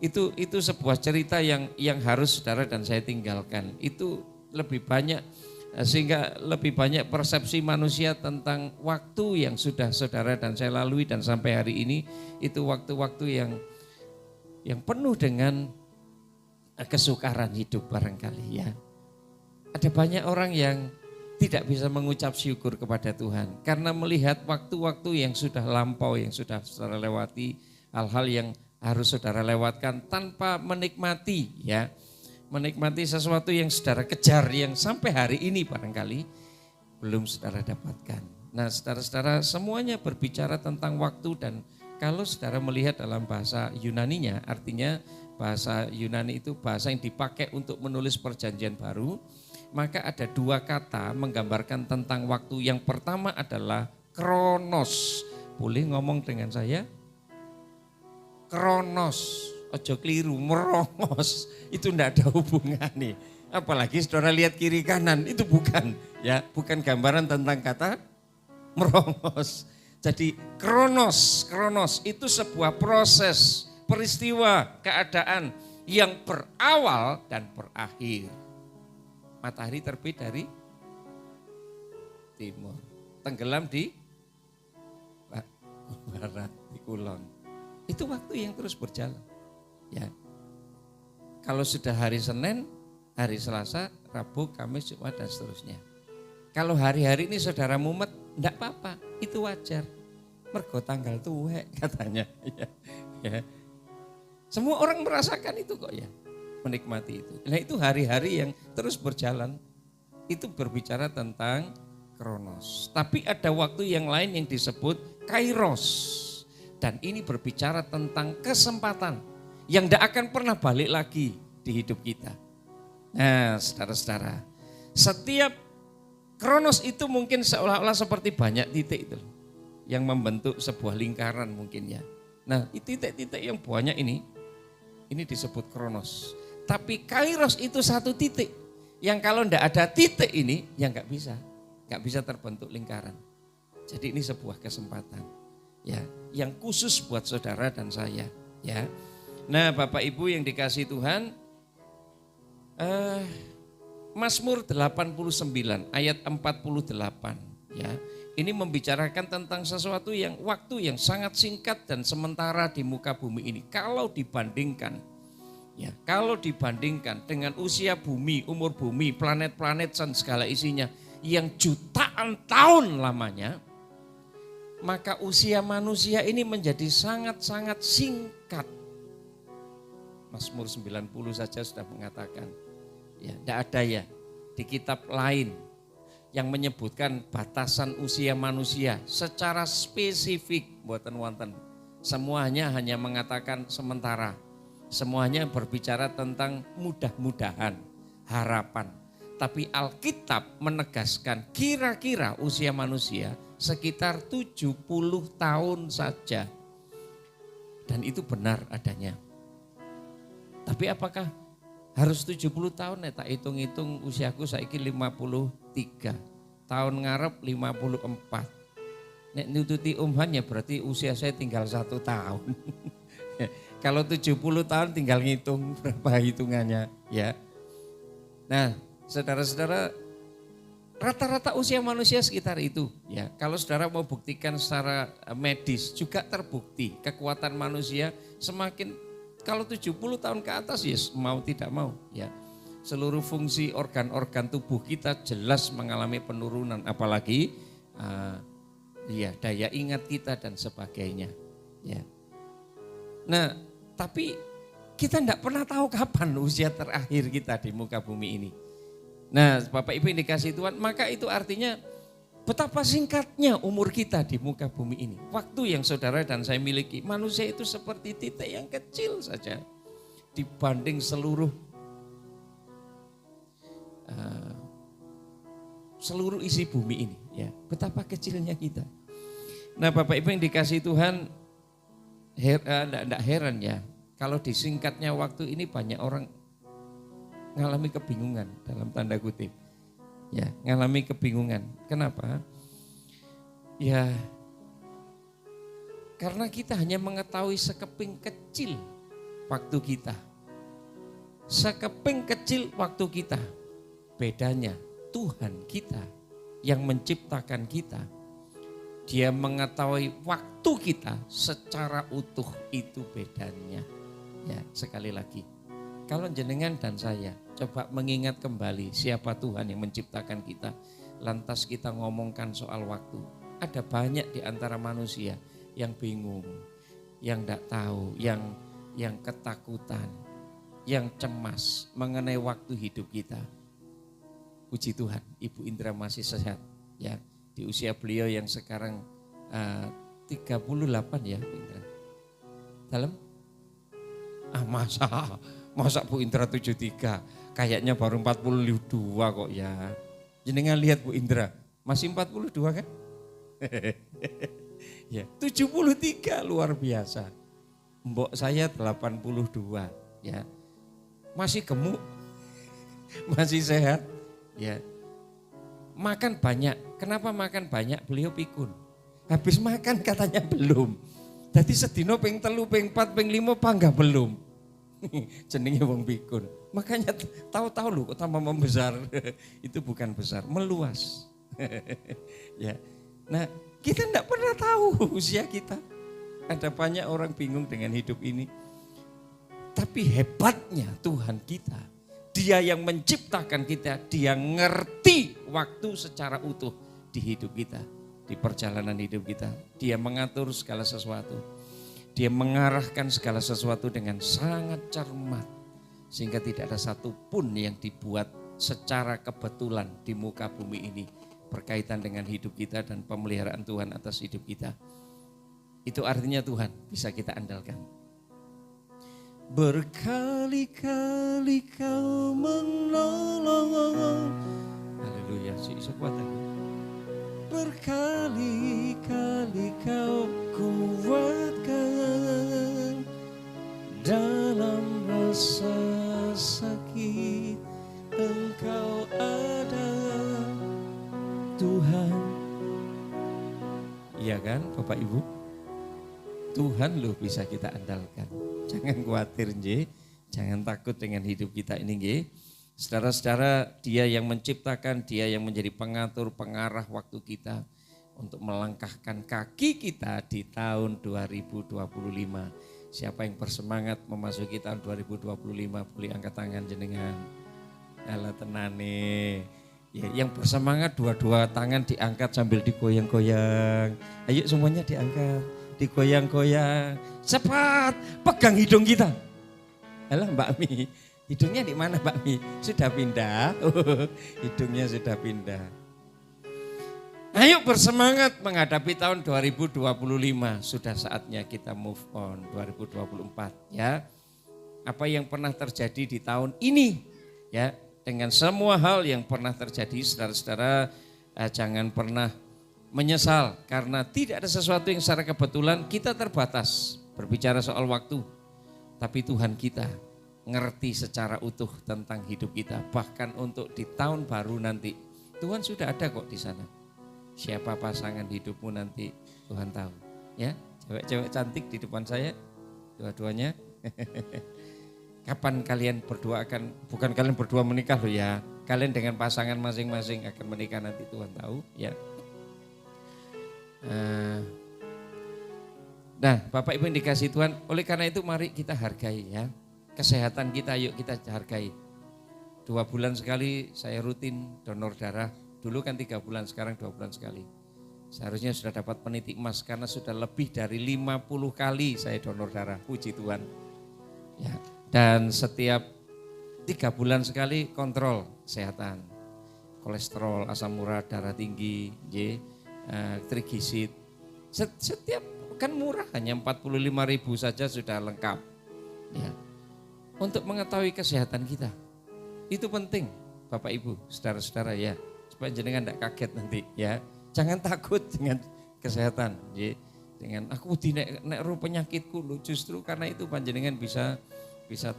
itu sebuah cerita yang harus saudara dan saya tinggalkan. Itu lebih banyak, sehingga lebih banyak persepsi manusia tentang waktu yang sudah saudara dan saya lalui dan sampai hari ini, itu waktu-waktu yang penuh dengan kesukaran hidup barangkali ya. Ada banyak orang yang tidak bisa mengucap syukur kepada Tuhan karena melihat waktu-waktu yang sudah lampau, yang sudah saudara lewati, hal-hal yang harus saudara lewatkan tanpa menikmati ya. Menikmati sesuatu yang saudara kejar, yang sampai hari ini barangkali belum saudara dapatkan. Nah saudara-saudara, semuanya berbicara tentang waktu, dan kalau saudara melihat dalam bahasa Yunaninya, artinya bahasa Yunani itu bahasa yang dipakai untuk menulis perjanjian baru, maka ada dua kata menggambarkan tentang waktu. Yang pertama adalah kronos. Boleh ngomong dengan saya? Kronos. Ojo keliru, merongos, itu enggak ada hubungan nih. Apalagi saudara lihat kiri kanan, itu bukan ya, bukan gambaran tentang kata merongos. Jadi kronos itu sebuah proses, peristiwa, keadaan yang berawal dan berakhir. Matahari terbit dari timur, tenggelam di barat, di kulon. Itu waktu yang terus berjalan. Ya, kalau sudah hari Senin, hari Selasa, Rabu, Kamis, Jumat dan seterusnya. Kalau hari-hari ini saudara mumet, enggak apa-apa, itu wajar. Mergo tanggal tuwek katanya. Ya. Semua orang merasakan itu kok ya, menikmati itu. Nah itu hari-hari yang terus berjalan, itu berbicara tentang kronos. Tapi ada waktu yang lain yang disebut kairos. Dan ini berbicara tentang kesempatan yang tidak akan pernah balik lagi di hidup kita. Nah saudara-saudara, setiap kronos itu mungkin seolah-olah seperti banyak titik itu yang membentuk sebuah lingkaran mungkin ya. Nah titik-titik yang banyak ini disebut kronos. Tapi kairos itu satu titik yang kalau tidak ada titik ini ya nggak bisa terbentuk lingkaran. Jadi ini sebuah kesempatan ya yang khusus buat saudara dan saya ya. Nah Bapak Ibu yang dikasihi Tuhan, Mazmur 89 ayat 48 ya. Ini membicarakan tentang sesuatu yang waktu yang sangat singkat dan sementara di muka bumi ini. Kalau dibandingkan dengan usia bumi, umur bumi, planet-planet dan segala isinya yang jutaan tahun lamanya, maka usia manusia ini menjadi sangat-sangat singkat. Mazmur 90 saja sudah mengatakan, ya tidak ada ya di kitab lain yang menyebutkan batasan usia manusia secara spesifik, buatan wonten. Semuanya hanya mengatakan sementara, semuanya berbicara tentang mudah-mudahan, harapan. Tapi Alkitab menegaskan kira-kira usia manusia sekitar 70 tahun saja. Dan itu benar adanya. Tapi apakah harus 70 tahun? Tak hitung-hitung usiaku saiki 53. Tahun ngarep 54. Nek nututi umhan ya berarti usia saya tinggal 1 tahun. Kalau 70 tahun tinggal ngitung berapa hitungannya ya. Nah saudara-saudara, rata-rata usia manusia sekitar itu ya. Kalau saudara mau buktikan secara medis juga terbukti kekuatan manusia semakin. Kalau 70 tahun ke atas ya mau tidak mau ya. Seluruh fungsi organ-organ tubuh kita jelas mengalami penurunan, apalagi daya ingat kita dan sebagainya ya. Nah, tapi Kita tidak pernah tahu kapan usia terakhir kita di muka bumi ini. Nah Bapak Ibu yang dikasih Tuhan, maka itu artinya betapa singkatnya umur kita di muka bumi ini. Waktu yang saudara dan saya miliki, manusia itu seperti titik yang kecil saja dibanding seluruh isi bumi ini. Ya, betapa kecilnya kita. Nah Bapak Ibu yang dikasih Tuhan, tidak heran ya, kalau disingkatnya waktu ini banyak orang ngalami kebingungan dalam tanda kutip. Ya, ngalami kebingungan. Kenapa? Ya, karena kita hanya mengetahui sekeping kecil waktu kita. Sekeping kecil waktu kita. Bedanya Tuhan kita yang menciptakan kita. Dia mengetahui waktu kita secara utuh, itu bedanya. Ya, sekali lagi. Kalau jenengan dan saya coba mengingat kembali siapa Tuhan yang menciptakan kita. Lantas kita ngomongkan soal waktu. Ada banyak di antara manusia yang bingung, yang tidak tahu, yang ketakutan, yang cemas mengenai waktu hidup kita. Puji Tuhan, Ibu Indra masih sehat. Ya, di usia beliau yang sekarang 38 ya Bu Indra. Dalam? Masa Bu Indra 73, kayaknya baru 42 kok ya. Jenengan lihat Bu Indra, masih 42 kan? Ya, 73 luar biasa. Mbok saya 82 ya. Masih gemuk, masih sehat ya. Makan banyak. Kenapa makan banyak? Beliau pikun. Habis makan katanya belum. Jadi sedino ping 3, ping 4, ping 5 panggah belum. Jenenge wong pikun. Makanya tahu-tahu lu kok tambah membesar. Itu bukan besar, meluas. Ya. Nah, kita enggak pernah tahu usia kita. Ada banyak orang bingung dengan hidup ini. Tapi hebatnya Tuhan kita, Dia yang menciptakan kita, Dia ngerti waktu secara utuh di hidup kita, di perjalanan hidup kita. Dia mengatur segala sesuatu. Dia mengarahkan segala sesuatu dengan sangat cermat. Sehingga tidak ada satupun yang dibuat secara kebetulan di muka bumi ini berkaitan dengan hidup kita dan pemeliharaan Tuhan atas hidup kita. Itu artinya Tuhan bisa kita andalkan. Berkali-kali kau menolong. Haleluya, iso kuat aku. Berkali-kali kau kuatkan dalam rasa sakit. Engkau ada Tuhan. Iya kan Bapak Ibu? Tuhan loh bisa kita andalkan. Jangan khawatir nggih, jangan takut dengan hidup kita ini nggih. Saudara-saudara, Dia yang menciptakan, Dia yang menjadi pengatur, pengarah waktu kita untuk melangkahkan kaki kita di tahun 2025. Siapa yang bersemangat memasuki tahun 2025 boleh angkat tangan jenengan. Alah tenane. Ya, yang bersemangat dua-dua tangan diangkat sambil digoyang-goyang. Ayo semuanya diangkat, digoyang-goyang. Cepat, pegang hidung kita. Alah Mbak Mi, hidungnya di mana Mbak Mi? Sudah pindah. Hidungnya sudah pindah. Ayo bersemangat menghadapi tahun 2025. Sudah saatnya kita move on 2024 ya. Apa yang pernah terjadi di tahun ini ya, dengan semua hal yang pernah terjadi, saudara-saudara jangan pernah menyesal karena tidak ada sesuatu yang secara kebetulan. Kita terbatas berbicara soal waktu, tapi Tuhan kita ngerti secara utuh tentang hidup kita. Bahkan untuk di tahun baru nanti, Tuhan sudah ada kok di sana. Siapa pasangan hidupmu nanti Tuhan tahu. Ya, cewek-cewek cantik di depan saya, dua-duanya. Kapan kalian berdua akan, bukan kalian berdua menikah loh ya. Kalian dengan pasangan masing-masing akan menikah nanti Tuhan tahu ya. Nah Bapak Ibu yang dikasih Tuhan, oleh karena itu mari kita hargai ya. Kesehatan kita yuk kita hargai. 2 bulan sekali saya rutin donor darah. Dulu kan 3 bulan, sekarang 2 bulan sekali. Seharusnya sudah dapat penitik emas karena sudah lebih dari 50 kali saya donor darah. Puji Tuhan. Ya, Dan setiap 3 bulan sekali kontrol kesehatan. Kolesterol, asam urat, darah tinggi, trigliserid. Setiap kan murah, hanya 45.000 saja sudah lengkap. Ya. Untuk mengetahui kesehatan kita. Itu penting Bapak Ibu, saudara-saudara ya. Supaya jenengan tidak kaget nanti ya. Jangan takut dengan kesehatan. Ya. Dengan aku nek penyakitku loh, justru karena itu panjenengan bisa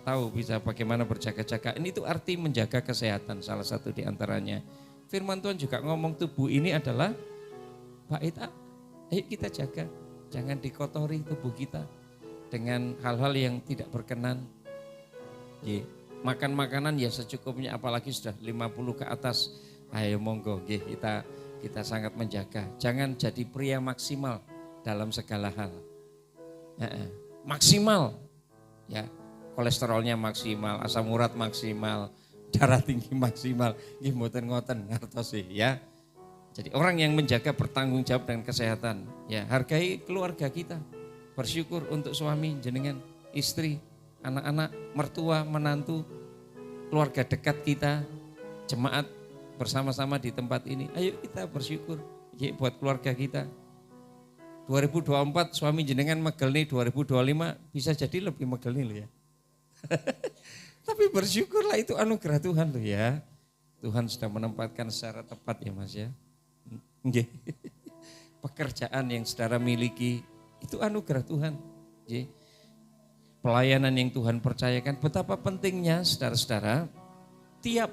tahu, bisa bagaimana berjaga-jaga. Ini itu arti menjaga kesehatan salah satu di antaranya. Firman Tuhan juga ngomong tubuh ini adalah bait. Ayo kita jaga, jangan dikotori tubuh kita dengan hal-hal yang tidak berkenan. Ya, makan makanan ya secukupnya, apalagi sudah 50 ke atas. Ayo monggo, kita sangat menjaga. Jangan jadi pria maksimal dalam segala hal. Maksimal, ya kolesterolnya maksimal, asam urat maksimal, darah tinggi maksimal. Nggih mboten ngoten ngertos ya. Jadi orang yang menjaga bertanggung jawab dengan kesehatan. Ya, hargai keluarga kita. Bersyukur untuk suami, jenengan, istri, anak-anak, mertua, menantu, keluarga dekat kita, jemaat bersama-sama di tempat ini. Ayo kita bersyukur ya, buat keluarga kita. 2024 suami jenengan megel nih, 2025 bisa jadi lebih megel nih loh ya. Tapi bersyukurlah, itu anugerah Tuhan loh ya. Tuhan sudah menempatkan secara tepat ya Mas ya. Pekerjaan yang saudara miliki itu anugerah Tuhan. Pelayanan yang Tuhan percayakan, betapa pentingnya saudara-saudara tiap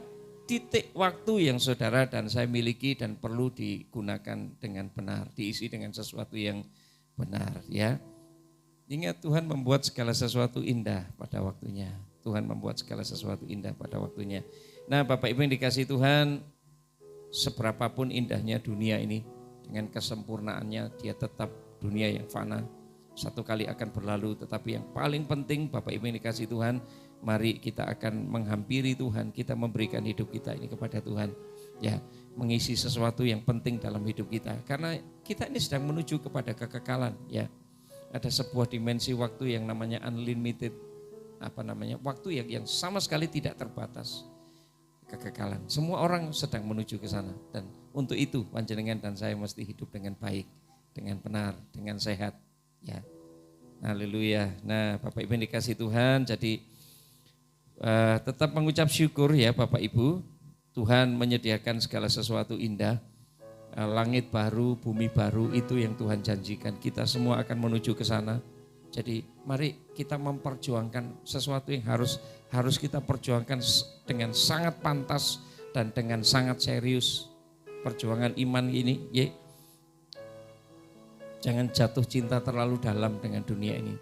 titik waktu yang saudara dan saya miliki dan perlu digunakan dengan benar, diisi dengan sesuatu yang benar ya. Ingat, Tuhan membuat segala sesuatu indah pada waktunya. Tuhan membuat segala sesuatu indah pada waktunya. Nah Bapak Ibu yang dikasihi Tuhan, seberapapun indahnya dunia ini, dengan kesempurnaannya dia tetap dunia yang fana. Satu kali akan berlalu, tetapi yang paling penting Bapak Ibu yang dikasihi Tuhan, mari kita akan menghampiri Tuhan, kita memberikan hidup kita ini kepada Tuhan. Ya, mengisi sesuatu yang penting dalam hidup kita. Karena kita ini sedang menuju kepada kekekalan ya. Ada sebuah dimensi waktu yang namanya unlimited, waktu yang sama sekali tidak terbatas, kekekalan. Semua orang sedang menuju ke sana, dan untuk itu panjenengan dan saya mesti hidup dengan baik, dengan benar, dengan sehat ya. Haleluya. Nah Bapak Ibu yang dikasihi Tuhan, jadi tetap mengucap syukur ya Bapak Ibu. Tuhan menyediakan segala sesuatu indah. Langit baru, bumi baru, itu yang Tuhan janjikan. Kita semua akan menuju ke sana. Jadi mari kita memperjuangkan sesuatu yang harus kita perjuangkan dengan sangat pantas dan dengan sangat serius. Perjuangan iman ini, ya. Jangan jatuh cinta terlalu dalam dengan dunia ini.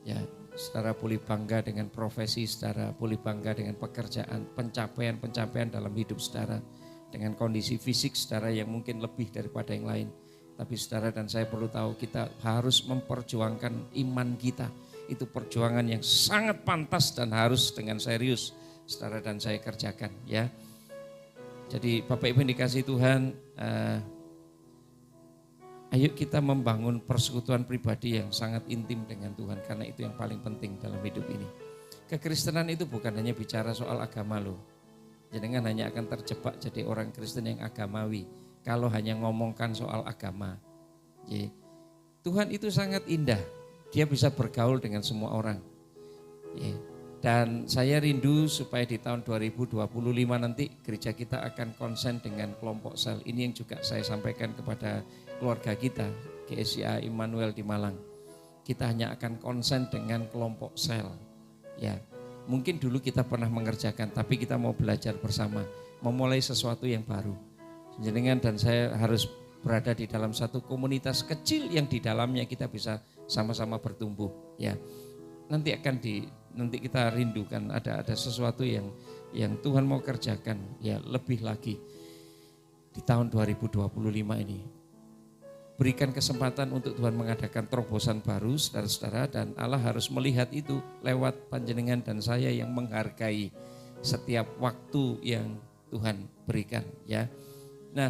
Ya, saudara boleh bangga dengan profesi, saudara boleh bangga dengan pekerjaan, pencapaian dalam hidup saudara. Dengan kondisi fisik saudara yang mungkin lebih daripada yang lain. Tapi saudara dan saya perlu tahu, kita harus memperjuangkan iman kita. Itu perjuangan yang sangat pantas dan harus dengan serius saudara dan saya kerjakan ya. Jadi Bapak Ibu yang dikasihi Tuhan, ayo kita membangun persekutuan pribadi yang sangat intim dengan Tuhan, karena itu yang paling penting dalam hidup ini. Kekristenan itu bukan hanya bicara soal agama loh. Jangan hanya akan terjebak jadi orang Kristen yang agamawi kalau hanya ngomongkan soal agama. Tuhan itu sangat indah, dia bisa bergaul dengan semua orang. Dan saya rindu supaya di tahun 2025 nanti gereja kita akan konsen dengan kelompok sel. Ini yang juga saya sampaikan kepada keluarga kita, GSIA Immanuel di Malang. Kita hanya akan konsen dengan kelompok sel. Ya, mungkin dulu kita pernah mengerjakan, tapi kita mau belajar bersama, memulai sesuatu yang baru. Jenengan dan saya harus berada di dalam satu komunitas kecil yang di dalamnya kita bisa sama-sama bertumbuh. Ya, nanti kita rindukan ada sesuatu yang Tuhan mau kerjakan ya lebih lagi di tahun 2025 ini. Berikan kesempatan untuk Tuhan mengadakan terobosan baru saudara-saudara, dan Allah harus melihat itu lewat panjenengan dan saya yang menghargai setiap waktu yang Tuhan berikan ya. Nah,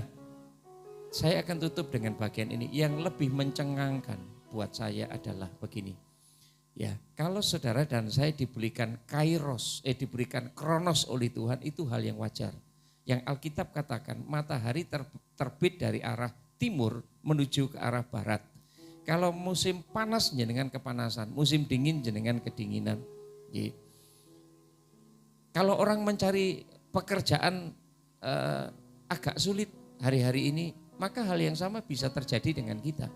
saya akan tutup dengan bagian ini yang lebih mencengangkan buat saya adalah begini. Ya, kalau saudara dan saya diberikan kairos, diberikan kronos oleh Tuhan, itu hal yang wajar. Yang Alkitab katakan matahari terbit dari arah timur menuju ke arah barat. Kalau musim panas jenengan kepanasan, musim dingin jenengan kedinginan. Ya. Kalau orang mencari pekerjaan agak sulit hari-hari ini, maka hal yang sama bisa terjadi dengan kita.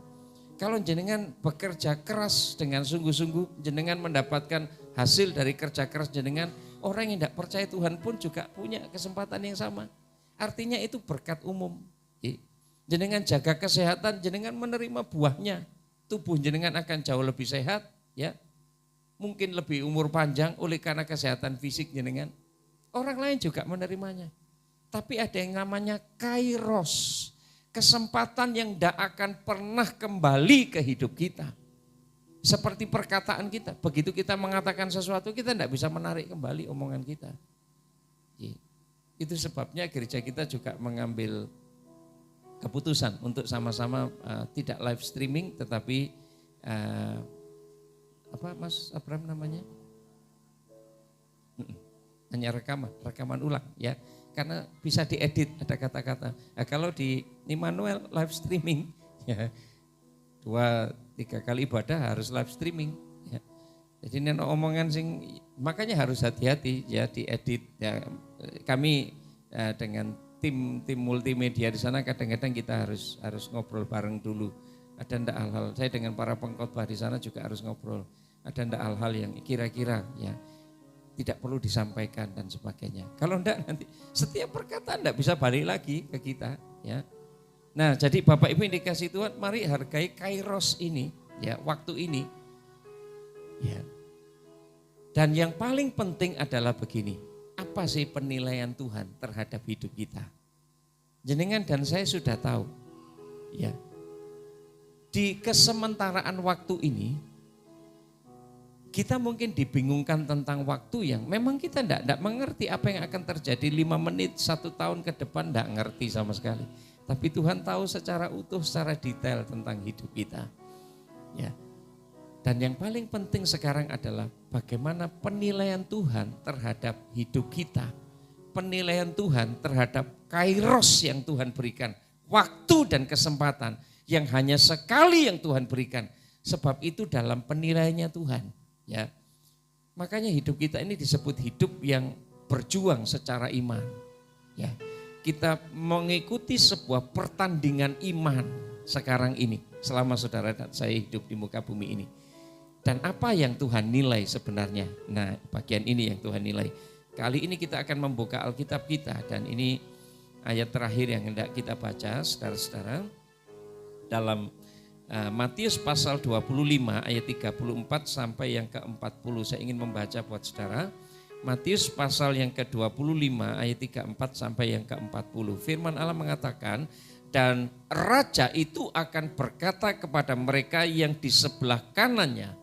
Kalau jenengan bekerja keras dengan sungguh-sungguh, jenengan mendapatkan hasil dari kerja keras jenengan, orang yang tidak percaya Tuhan pun juga punya kesempatan yang sama. Artinya itu berkat umum. Jenengan jaga kesehatan, jenengan menerima buahnya. Tubuh jenengan akan jauh lebih sehat, ya. Mungkin lebih umur panjang oleh karena kesehatan fisik jenengan. Orang lain juga menerimanya. Tapi ada yang namanya kairos. Kesempatan yang tidak akan pernah kembali ke hidup kita. Seperti perkataan kita, begitu kita mengatakan sesuatu kita tidak bisa menarik kembali omongan kita. Itu sebabnya gereja kita juga mengambil keputusan untuk sama-sama tidak live streaming tetapi apa Mas Abraham namanya? Hanya rekaman ulang ya. Karena bisa diedit ada kata-kata. Nah, kalau di Immanuel live streaming ya 2-3 kali ibadah harus live streaming ya. Jadi ini omongan sing makanya harus hati-hati ya diedit ya. Kami dengan tim multimedia di sana kadang-kadang kita harus ngobrol bareng dulu. Ada ndak hal-hal saya dengan para pengkhotbah di sana juga harus ngobrol. Ada ndak hal-hal yang kira-kira ya tidak perlu disampaikan dan sebagainya. Kalau enggak nanti setiap perkataan enggak bisa balik lagi ke kita ya. Nah, jadi Bapak Ibu yang dikasih Tuhan, mari hargai kairos ini ya, waktu ini. Ya. Dan yang paling penting adalah begini, apa sih penilaian Tuhan terhadap hidup kita? Jenengan dan saya sudah tahu. Ya. Di kesementaraan waktu ini kita mungkin dibingungkan tentang waktu yang memang kita tidak mengerti apa yang akan terjadi 5 menit, 1 tahun ke depan tidak ngerti sama sekali. Tapi Tuhan tahu secara utuh, secara detail tentang hidup kita. Ya. Dan yang paling penting sekarang adalah bagaimana penilaian Tuhan terhadap hidup kita. Penilaian Tuhan terhadap kairos yang Tuhan berikan. Waktu dan kesempatan yang hanya sekali yang Tuhan berikan. Sebab itu dalam penilaiannya Tuhan. Ya, makanya hidup kita ini disebut hidup yang berjuang secara iman. Ya, kita mengikuti sebuah pertandingan iman sekarang ini selama saudara dan saya hidup di muka bumi ini. Dan apa yang Tuhan nilai sebenarnya? Nah, bagian ini yang Tuhan nilai. Kali ini kita akan membuka Alkitab kita dan ini ayat terakhir yang hendak kita baca, saudara-saudara, dalam Matius pasal 25 ayat 34 sampai yang ke-40. Saya ingin membaca buat saudara. Matius pasal yang ke-25 ayat 34 sampai yang ke-40. Firman Allah mengatakan, dan raja itu akan berkata kepada mereka yang di sebelah kanannya,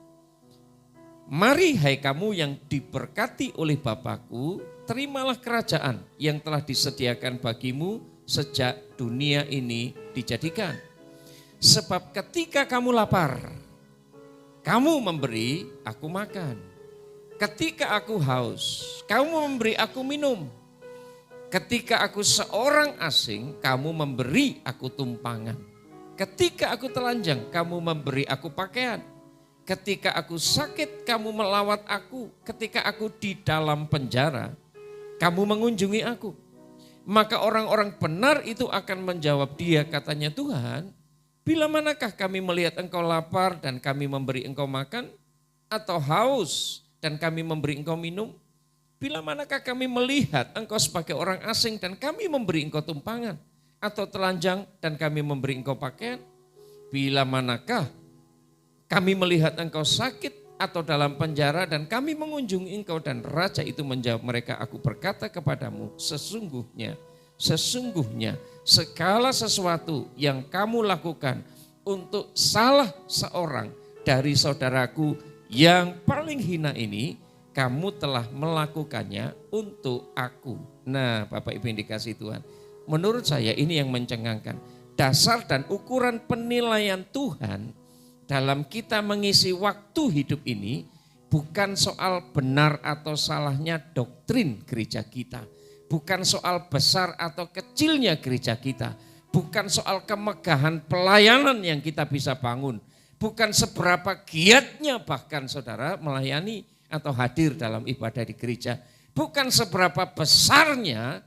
mari hai kamu yang diberkati oleh Bapakku, terimalah kerajaan yang telah disediakan bagimu sejak dunia ini dijadikan. Sebab ketika kamu lapar, kamu memberi aku makan. Ketika aku haus, kamu memberi aku minum. Ketika aku seorang asing, kamu memberi aku tumpangan. Ketika aku telanjang, kamu memberi aku pakaian. Ketika aku sakit, kamu melawat aku. Ketika aku di dalam penjara, kamu mengunjungi aku. Maka orang-orang benar itu akan menjawab dia, katanya Tuhan, bila manakah kami melihat engkau lapar dan kami memberi engkau makan, atau haus dan kami memberi engkau minum? Bila manakah kami melihat engkau sebagai orang asing dan kami memberi engkau tumpangan, atau telanjang dan kami memberi engkau pakaian? Bila manakah kami melihat engkau sakit atau dalam penjara dan kami mengunjungi engkau? Dan raja itu menjawab mereka, aku berkata kepadamu, sesungguhnya segala sesuatu yang kamu lakukan untuk salah seorang dari saudaraku yang paling hina ini, kamu telah melakukannya untuk aku. Nah, Bapak Ibu yang dikasihi Tuhan, menurut saya ini yang mencengangkan. Dasar dan ukuran penilaian Tuhan dalam kita mengisi waktu hidup ini bukan soal benar atau salahnya doktrin gereja kita. Bukan soal besar atau kecilnya gereja kita. Bukan soal kemegahan pelayanan yang kita bisa bangun. Bukan seberapa giatnya bahkan saudara melayani atau hadir dalam ibadah di gereja. Bukan seberapa besarnya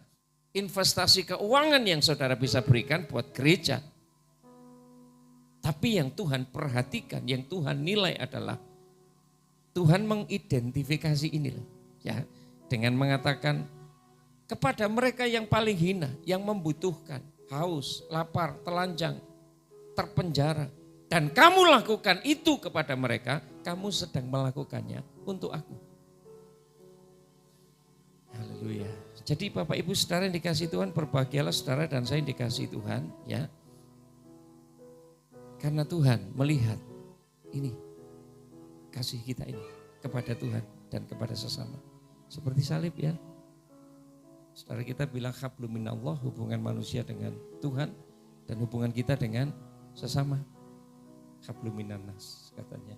investasi keuangan yang saudara bisa berikan buat gereja. Tapi yang Tuhan perhatikan, yang Tuhan nilai adalah Tuhan mengidentifikasi ini ya, dengan mengatakan kepada mereka yang paling hina, yang membutuhkan, haus, lapar, telanjang, terpenjara. Dan kamu lakukan itu kepada mereka, kamu sedang melakukannya untuk aku. Haleluya. Jadi Bapak Ibu saudara yang dikasih Tuhan, berbahagialah saudara dan saya yang dikasih Tuhan ya. Karena Tuhan melihat ini, kasih kita ini kepada Tuhan dan kepada sesama. Seperti salib ya. Saudara kita bilang hablum minallah, hubungan manusia dengan Tuhan dan hubungan kita dengan sesama. Hablum minannas katanya.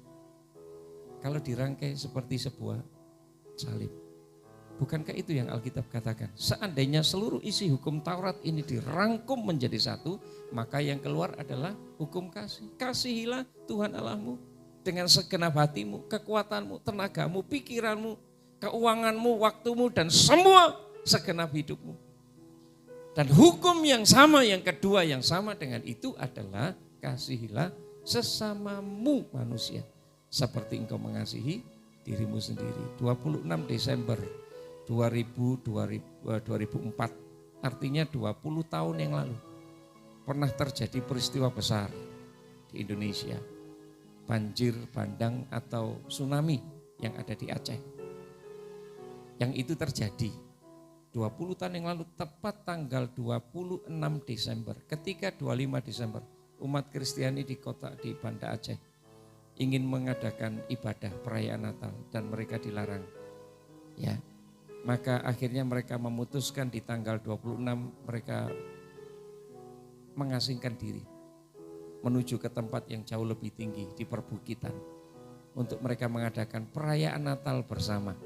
Kalau dirangkai seperti sebuah salib. Bukankah itu yang Alkitab katakan? Seandainya seluruh isi hukum Taurat ini dirangkum menjadi satu, maka yang keluar adalah hukum kasih. Kasihilah Tuhan Allahmu dengan segenap hatimu, kekuatanmu, tenagamu, pikiranmu, keuanganmu, waktumu, dan semua segenap hidupmu. Dan hukum yang sama, yang kedua yang sama dengan itu adalah kasihilah sesamamu manusia. Seperti engkau mengasihi dirimu sendiri. 26 Desember 2004, artinya 20 tahun yang lalu. Pernah terjadi peristiwa besar di Indonesia. Banjir bandang atau tsunami yang ada di Aceh. Yang itu terjadi 20 tahun yang lalu, tepat tanggal 26 Desember, ketika 25 Desember umat Kristiani di kota di Banda Aceh ingin mengadakan ibadah perayaan Natal dan mereka dilarang. Ya, maka akhirnya mereka memutuskan di tanggal 26 mereka mengasingkan diri menuju ke tempat yang jauh lebih tinggi di perbukitan untuk mereka mengadakan perayaan Natal bersama.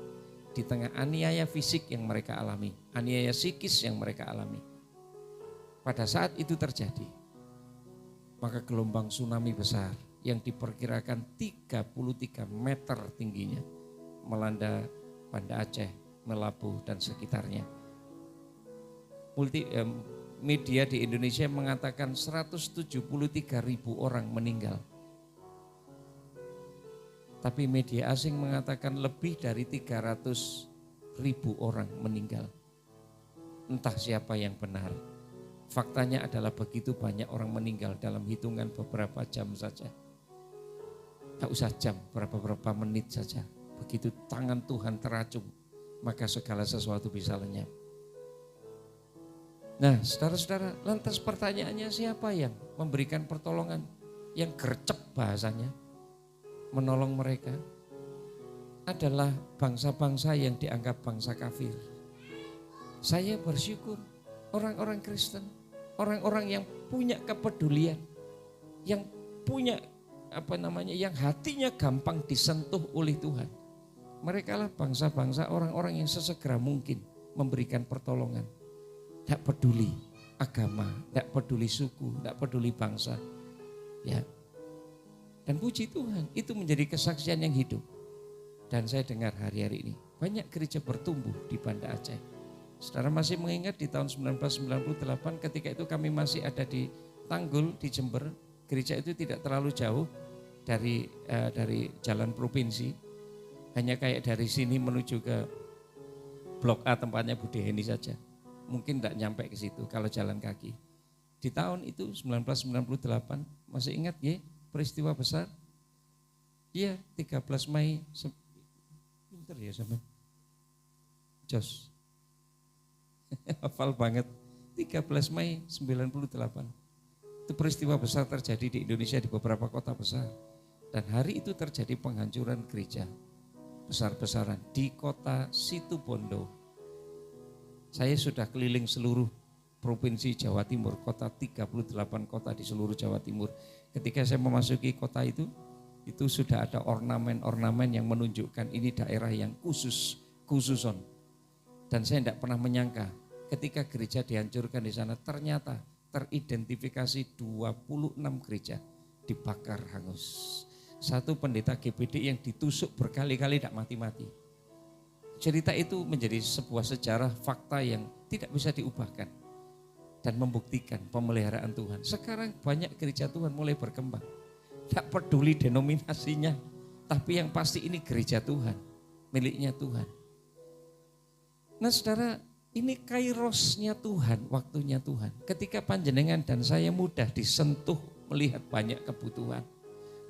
Di tengah aniaya fisik yang mereka alami, aniaya psikis yang mereka alami. Pada saat itu terjadi, maka gelombang tsunami besar yang diperkirakan 33 meter tingginya melanda Banda Aceh, Melabu dan sekitarnya. Media di Indonesia mengatakan 173.000 orang meninggal. Tapi media asing mengatakan lebih dari 300.000 orang meninggal. Entah siapa yang benar. Faktanya adalah begitu banyak orang meninggal dalam hitungan beberapa jam saja. Tak usah jam, beberapa menit saja. Begitu tangan Tuhan teracung, maka segala sesuatu bisa lenyap. Nah, saudara-saudara, lantas pertanyaannya siapa yang memberikan pertolongan? Yang gercep bahasanya. Menolong mereka adalah bangsa-bangsa yang dianggap bangsa kafir. Saya bersyukur orang-orang Kristen, orang-orang yang punya kepedulian, yang punya yang hatinya gampang disentuh oleh Tuhan. Mereka lah bangsa-bangsa orang-orang yang sesegera mungkin memberikan pertolongan. Tidak peduli agama, tidak peduli suku, tidak peduli bangsa. Ya. Dan puji Tuhan, itu menjadi kesaksian yang hidup. Dan saya dengar hari-hari ini, banyak gereja bertumbuh di Banda Aceh. Saudara masih mengingat di tahun 1998 ketika itu kami masih ada di Tanggul, di Jember. Gereja itu tidak terlalu jauh dari jalan provinsi. Hanya kayak dari sini menuju ke Blok A tempatnya Budi Heni saja. Mungkin tidak nyampe ke situ kalau jalan kaki. Di tahun itu 1998, masih ingat ya? Peristiwa besar, iya 13 Mei, pinter ya sama Jos, hafal banget, 13 Mei 98, itu peristiwa besar terjadi di Indonesia di beberapa kota besar. Dan hari itu terjadi penghancuran gereja besar-besaran di kota Situbondo. Saya sudah keliling seluruh provinsi Jawa Timur, kota 38 kota di seluruh Jawa Timur. Ketika saya memasuki kota itu, itu sudah ada ornamen-ornamen yang menunjukkan ini daerah yang khususon. Dan saya tidak pernah menyangka ketika gereja dihancurkan di sana ternyata teridentifikasi 26 gereja dibakar hangus. Satu pendeta GBD yang ditusuk berkali-kali tidak mati-mati. Cerita itu menjadi sebuah sejarah fakta yang tidak bisa diubahkan dan membuktikan pemeliharaan Tuhan. Sekarang banyak gereja Tuhan mulai berkembang. Tidak peduli denominasinya, tapi yang pasti ini gereja Tuhan, miliknya Tuhan. Nah saudara, ini kairosnya Tuhan, waktunya Tuhan. Ketika panjenengan dan saya mudah disentuh melihat banyak kebutuhan,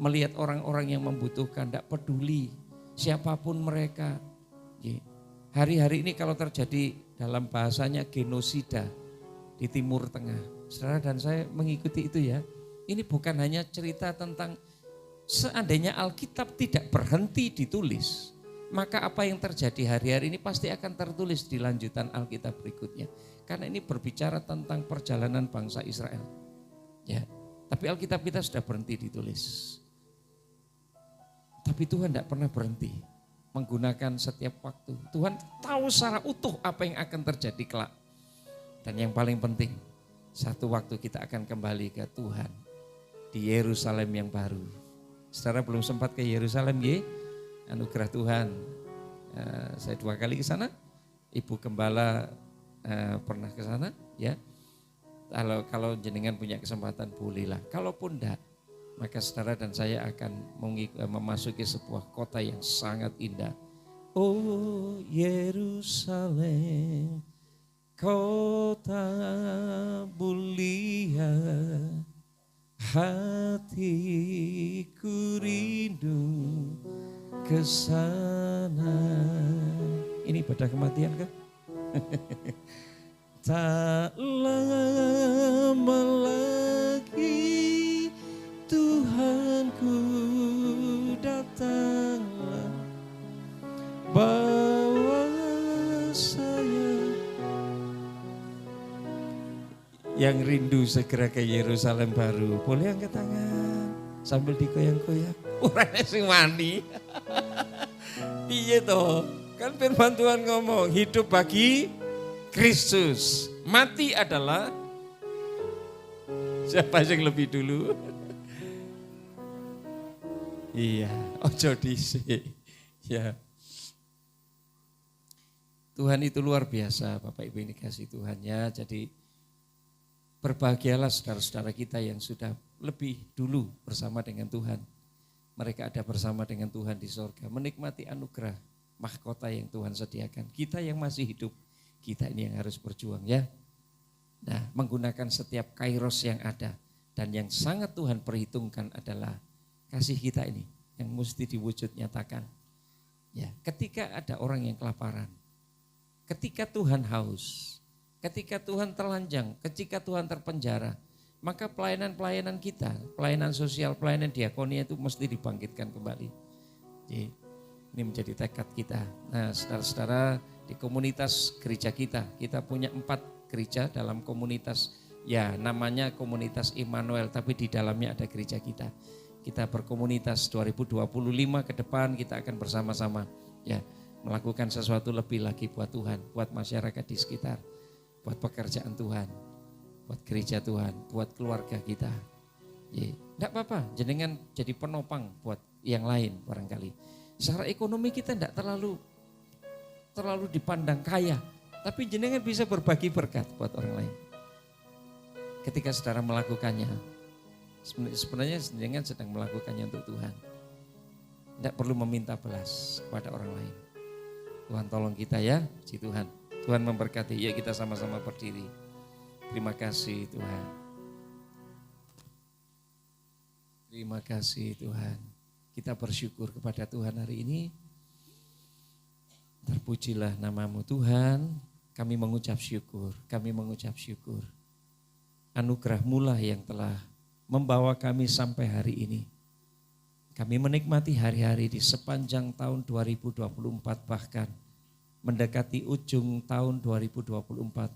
melihat orang-orang yang membutuhkan, tidak peduli siapapun mereka. Hari-hari ini kalau terjadi dalam bahasanya genosida di Timur Tengah, saudara dan saya mengikuti itu ya. Ini bukan hanya cerita tentang seandainya Alkitab tidak berhenti ditulis, maka apa yang terjadi hari-hari ini pasti akan tertulis di lanjutan Alkitab berikutnya. Karena ini berbicara tentang perjalanan bangsa Israel. Ya, tapi Alkitab kita sudah berhenti ditulis. Tapi Tuhan tidak pernah berhenti menggunakan setiap waktu. Tuhan tahu secara utuh apa yang akan terjadi kelak. Dan yang paling penting, satu waktu kita akan kembali ke Tuhan di Yerusalem yang baru. Saudara belum sempat ke Yerusalem, ya? Anugerah Tuhan. Saya 2 kali ke sana. Ibu Gembala pernah ke sana, ya. Kalau jenengan punya kesempatan bolehlah. Kalaupun enggak, maka saudara dan saya akan memasuki sebuah kota yang sangat indah. Oh Yerusalem, kota mulia, hatiku rindu ke sana. Ini ibadah kematian kan? Tak lama lagi Tuhanku datanglah, bawa saya. Yang rindu segera ke Yerusalem baru, boleh angkat tangan sambil digoyang-goyang. Orangnya sing wani. Iya toh, kan firman Tuhan ngomong hidup bagi Kristus, mati adalah siapa yang lebih dulu? Iya, ojo dhisik. Ya. Tuhan itu luar biasa, Bapak Ibu ini kasih Tuhan ya. Jadi berbahagialah saudara-saudara kita yang sudah lebih dulu bersama dengan Tuhan. Mereka ada bersama dengan Tuhan di sorga, menikmati anugerah mahkota yang Tuhan sediakan. Kita yang masih hidup, kita ini yang harus berjuang ya. Nah, menggunakan setiap kairos yang ada. Dan yang sangat Tuhan perhitungkan adalah kasih kita ini yang mesti diwujud nyatakan. Ya, ketika ada orang yang kelaparan, ketika Tuhan haus, ketika Tuhan telanjang, ketika Tuhan terpenjara, maka pelayanan-pelayanan kita, pelayanan sosial, pelayanan diakonia itu mesti dibangkitkan kembali. Jadi, ini menjadi tekad kita. Nah, saudara-saudara, di komunitas gereja kita punya 4 gereja dalam komunitas, ya namanya komunitas Immanuel, tapi di dalamnya ada gereja kita. Kita berkomunitas 2025 ke depan kita akan bersama-sama ya melakukan sesuatu lebih lagi buat Tuhan, buat masyarakat di sekitar, buat pekerjaan Tuhan, buat gereja Tuhan, buat keluarga kita. Ya, enggak apa-apa, jenengan jadi penopang buat yang lain barangkali. Secara ekonomi kita enggak terlalu dipandang kaya, tapi jenengan bisa berbagi berkat buat orang lain. Ketika saudara melakukannya, sebenarnya jenengan sedang melakukannya untuk Tuhan. Tidak perlu meminta belas kepada orang lain. Tuhan tolong kita ya, puji Tuhan. Tuhan memberkati, ya kita sama-sama berdiri. Terima kasih Tuhan. Terima kasih Tuhan. Kita bersyukur kepada Tuhan hari ini. Terpujilah namamu Tuhan, kami mengucap syukur, anugerah-Mu lah yang telah membawa kami sampai hari ini. Kami menikmati hari-hari di sepanjang tahun 2024 bahkan mendekati ujung tahun 2024.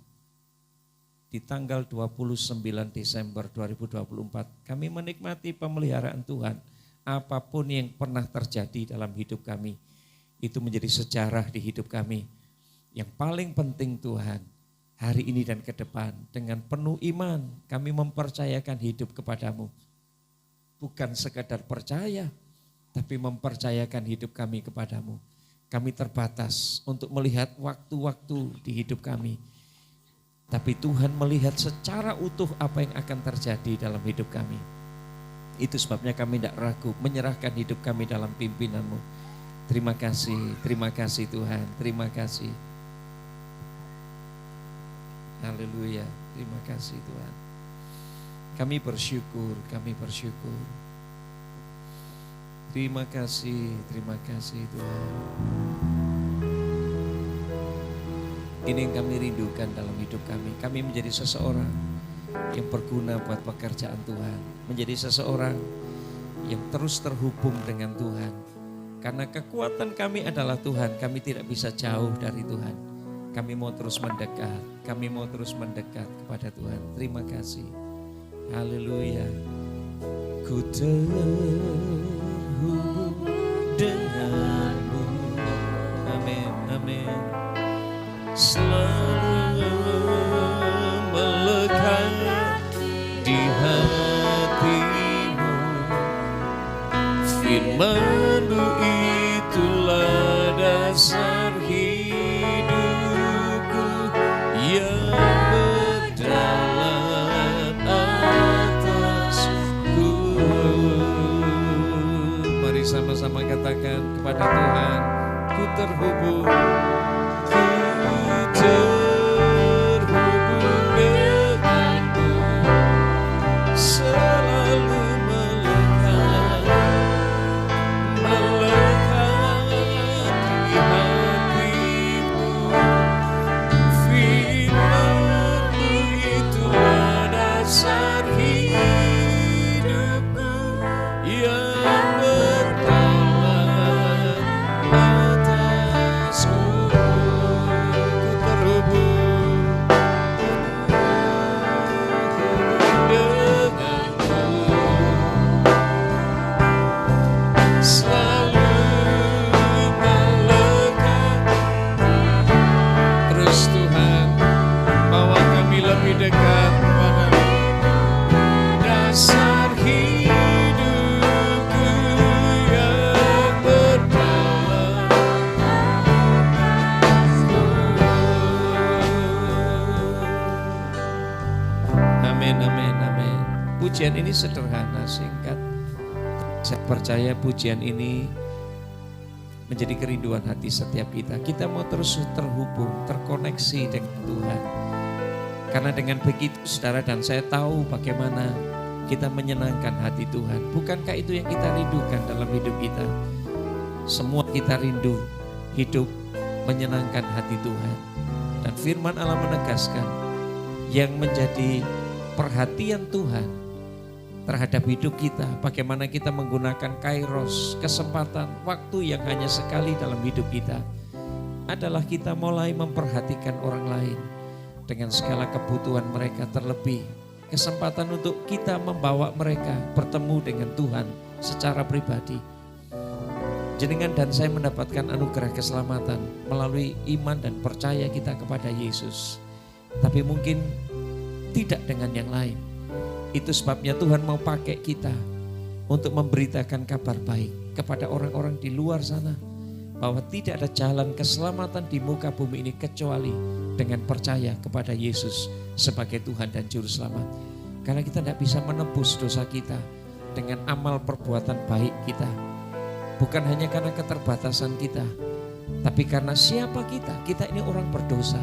Di tanggal 29 Desember 2024 kami menikmati pemeliharaan Tuhan apapun yang pernah terjadi dalam hidup kami, itu menjadi sejarah di hidup kami. Yang paling penting Tuhan, hari ini dan ke depan dengan penuh iman kami mempercayakan hidup kepadamu. Bukan sekadar percaya, tapi mempercayakan hidup kami kepadamu. Kami terbatas untuk melihat waktu-waktu di hidup kami. Tapi Tuhan melihat secara utuh apa yang akan terjadi dalam hidup kami. Itu sebabnya kami tidak ragu menyerahkan hidup kami dalam pimpinan-Mu. Terima kasih Tuhan, terima kasih. Haleluya, terima kasih Tuhan. Kami bersyukur. Terima kasih Tuhan. Ini yang kami rindukan dalam hidup kami. Kami menjadi seseorang yang berguna buat pekerjaan Tuhan. Menjadi seseorang yang terus terhubung dengan Tuhan. Karena kekuatan kami adalah Tuhan. Kami tidak bisa jauh dari Tuhan. Kami mau terus mendekat. Kami mau terus mendekat kepada Tuhan. Terima kasih. Haleluya. Ku terhubung denganmu. Amin, amin. Selalu melekat di hatimu. Firman-Mu itulah dasar hidupku yang berjalan atasku. Mari sama-sama katakan kepada Tuhan, ku terhubung. Terhubung denganmu, selalu melekat di hatimu. Firman-Mu itulah dasar hidupku yang berjalan atasku. Dekat kepada-Mu, dasar hidupku yang berjalan. Amin, amin, amin. Pujian ini sederhana, singkat. Saya percaya pujian ini menjadi kerinduan hati setiap kita. Kita mau terus terhubung, terkoneksi dengan Tuhan. Karena dengan begitu saudara dan saya tahu bagaimana kita menyenangkan hati Tuhan. Bukankah itu yang kita rindukan dalam hidup kita? Semua kita rindu hidup menyenangkan hati Tuhan. Dan firman Allah menegaskan yang menjadi perhatian Tuhan terhadap hidup kita. Bagaimana kita menggunakan kairos, kesempatan, waktu yang hanya sekali dalam hidup kita. Adalah kita mulai memperhatikan orang lain. Dengan segala kebutuhan mereka, terlebih kesempatan untuk kita membawa mereka bertemu dengan Tuhan secara pribadi. Jenengan dan saya mendapatkan anugerah keselamatan melalui iman dan percaya kita kepada Yesus. Tapi mungkin tidak dengan yang lain. Itu sebabnya Tuhan mau pakai kita untuk memberitakan kabar baik kepada orang-orang di luar sana. Bahwa tidak ada jalan keselamatan di muka bumi ini kecuali dengan percaya kepada Yesus sebagai Tuhan dan Juru Selamat. Karena kita tidak bisa menebus dosa kita dengan amal perbuatan baik kita. Bukan hanya karena keterbatasan kita, tapi karena siapa kita? Kita ini orang berdosa.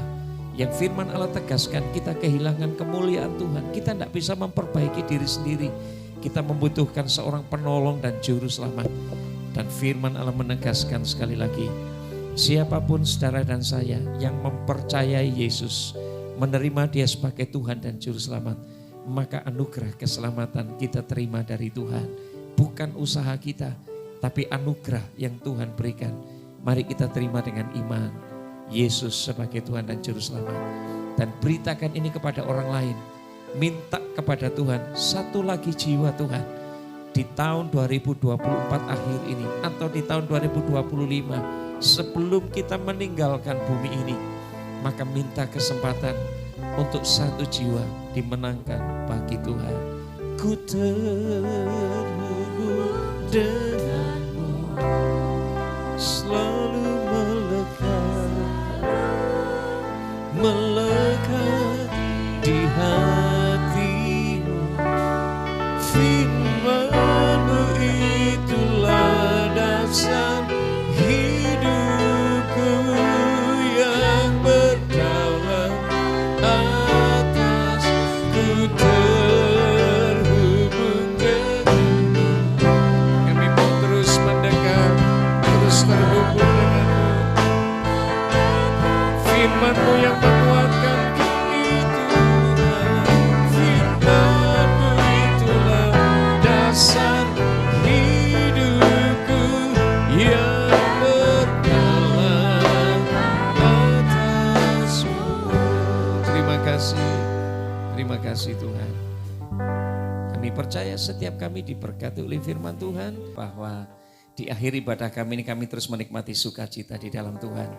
Yang firman Allah tegaskan kita kehilangan kemuliaan Tuhan. Kita tidak bisa memperbaiki diri sendiri. Kita membutuhkan seorang penolong dan Juru Selamat. Dan firman Allah menegaskan sekali lagi, siapapun saudara dan saya yang mempercayai Yesus, menerima Dia sebagai Tuhan dan Juru Selamat, maka anugerah keselamatan kita terima dari Tuhan. Bukan usaha kita, tapi anugerah yang Tuhan berikan. Mari kita terima dengan iman Yesus sebagai Tuhan dan Juru Selamat. Dan beritakan ini kepada orang lain. Minta kepada Tuhan, satu lagi jiwa Tuhan di tahun 2024 akhir ini atau di tahun 2025 sebelum kita meninggalkan bumi ini, maka minta kesempatan untuk satu jiwa dimenangkan bagi Tuhan. Ku terhubung denganmu, selalu melekat di hatimu. Firman-Mu itulah dasar hidupku yang berdaulat atas. Ku terhubung denganmu. Kami mau terus mendekat, terus terhubung denganmu. Firman-Mu yang menguatkan kami Tuhan. Firman-Mu itulah dasar hidupku yang berdaulat atas-Mu. Terima kasih Tuhan. Kami percaya setiap kami diberkati oleh firman Tuhan, bahwa di akhir ibadah kami ini kami terus menikmati sukacita di dalam Tuhan.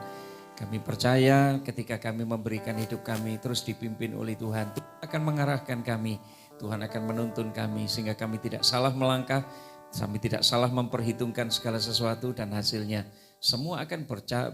Kami percaya ketika kami memberikan hidup kami terus dipimpin oleh Tuhan, Tuhan akan mengarahkan kami, Tuhan akan menuntun kami sehingga kami tidak salah melangkah, kami tidak salah memperhitungkan segala sesuatu, dan hasilnya semua akan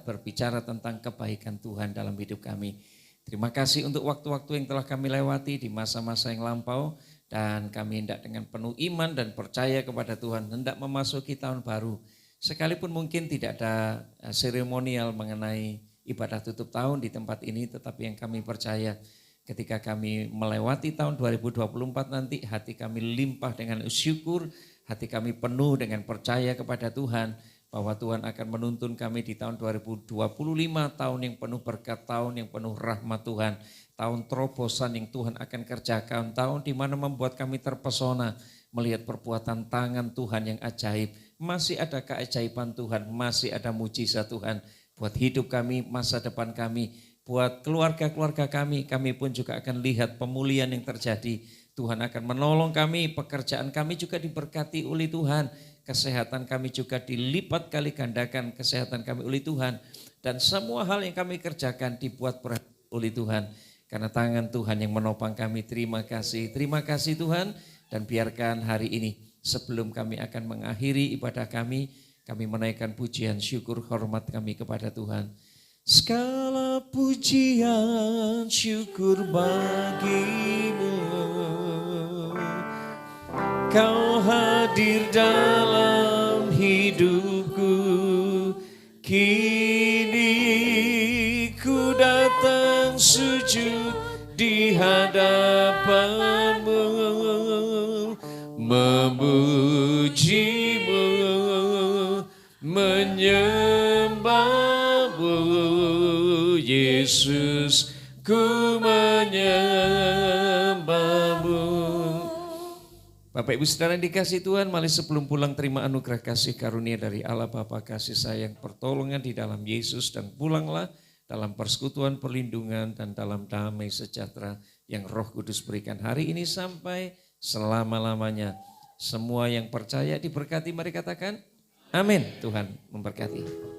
berbicara tentang kebaikan Tuhan dalam hidup kami. Terima kasih untuk waktu-waktu yang telah kami lewati di masa-masa yang lampau, dan kami hendak dengan penuh iman dan percaya kepada Tuhan hendak memasuki tahun baru. Sekalipun mungkin tidak ada seremonial mengenai ibadah tutup tahun di tempat ini, tetapi yang kami percaya ketika kami melewati tahun 2024 nanti, hati kami limpah dengan syukur, hati kami penuh dengan percaya kepada Tuhan, bahwa Tuhan akan menuntun kami di tahun 2025, tahun yang penuh berkat, tahun yang penuh rahmat Tuhan, tahun terobosan yang Tuhan akan kerjakan, tahun di mana membuat kami terpesona melihat perbuatan tangan Tuhan yang ajaib. Masih ada keajaiban Tuhan, masih ada mujizat Tuhan buat hidup kami, masa depan kami, buat keluarga-keluarga kami pun juga akan lihat pemulihan yang terjadi. Tuhan akan menolong kami, pekerjaan kami juga diberkati oleh Tuhan, kesehatan kami juga dilipat kali gandakan kesehatan kami oleh Tuhan, dan semua hal yang kami kerjakan dibuat berhasil oleh Tuhan, karena tangan Tuhan yang menopang kami. Terima kasih Tuhan, dan biarkan hari ini sebelum kami akan mengakhiri ibadah kami menaikkan pujian syukur hormat kami kepada Tuhan. Segala pujian syukur bagimu, Kau hadir dalam hidupku. Kini ku datang sujud di hadapan-Mu, memuji-Mu, menyembah-Mu, Yesus, ku menyembah-Mu. Bapak Ibu Saudara yang dikasihi Tuhan, mari sebelum pulang terima anugerah kasih karunia dari Allah Bapa kasih sayang, pertolongan di dalam Yesus, dan pulanglah dalam persekutuan perlindungan dan dalam damai sejahtera yang Roh Kudus berikan hari ini sampai selama-lamanya. Semua yang percaya diberkati, mari katakan amin. Tuhan memberkati.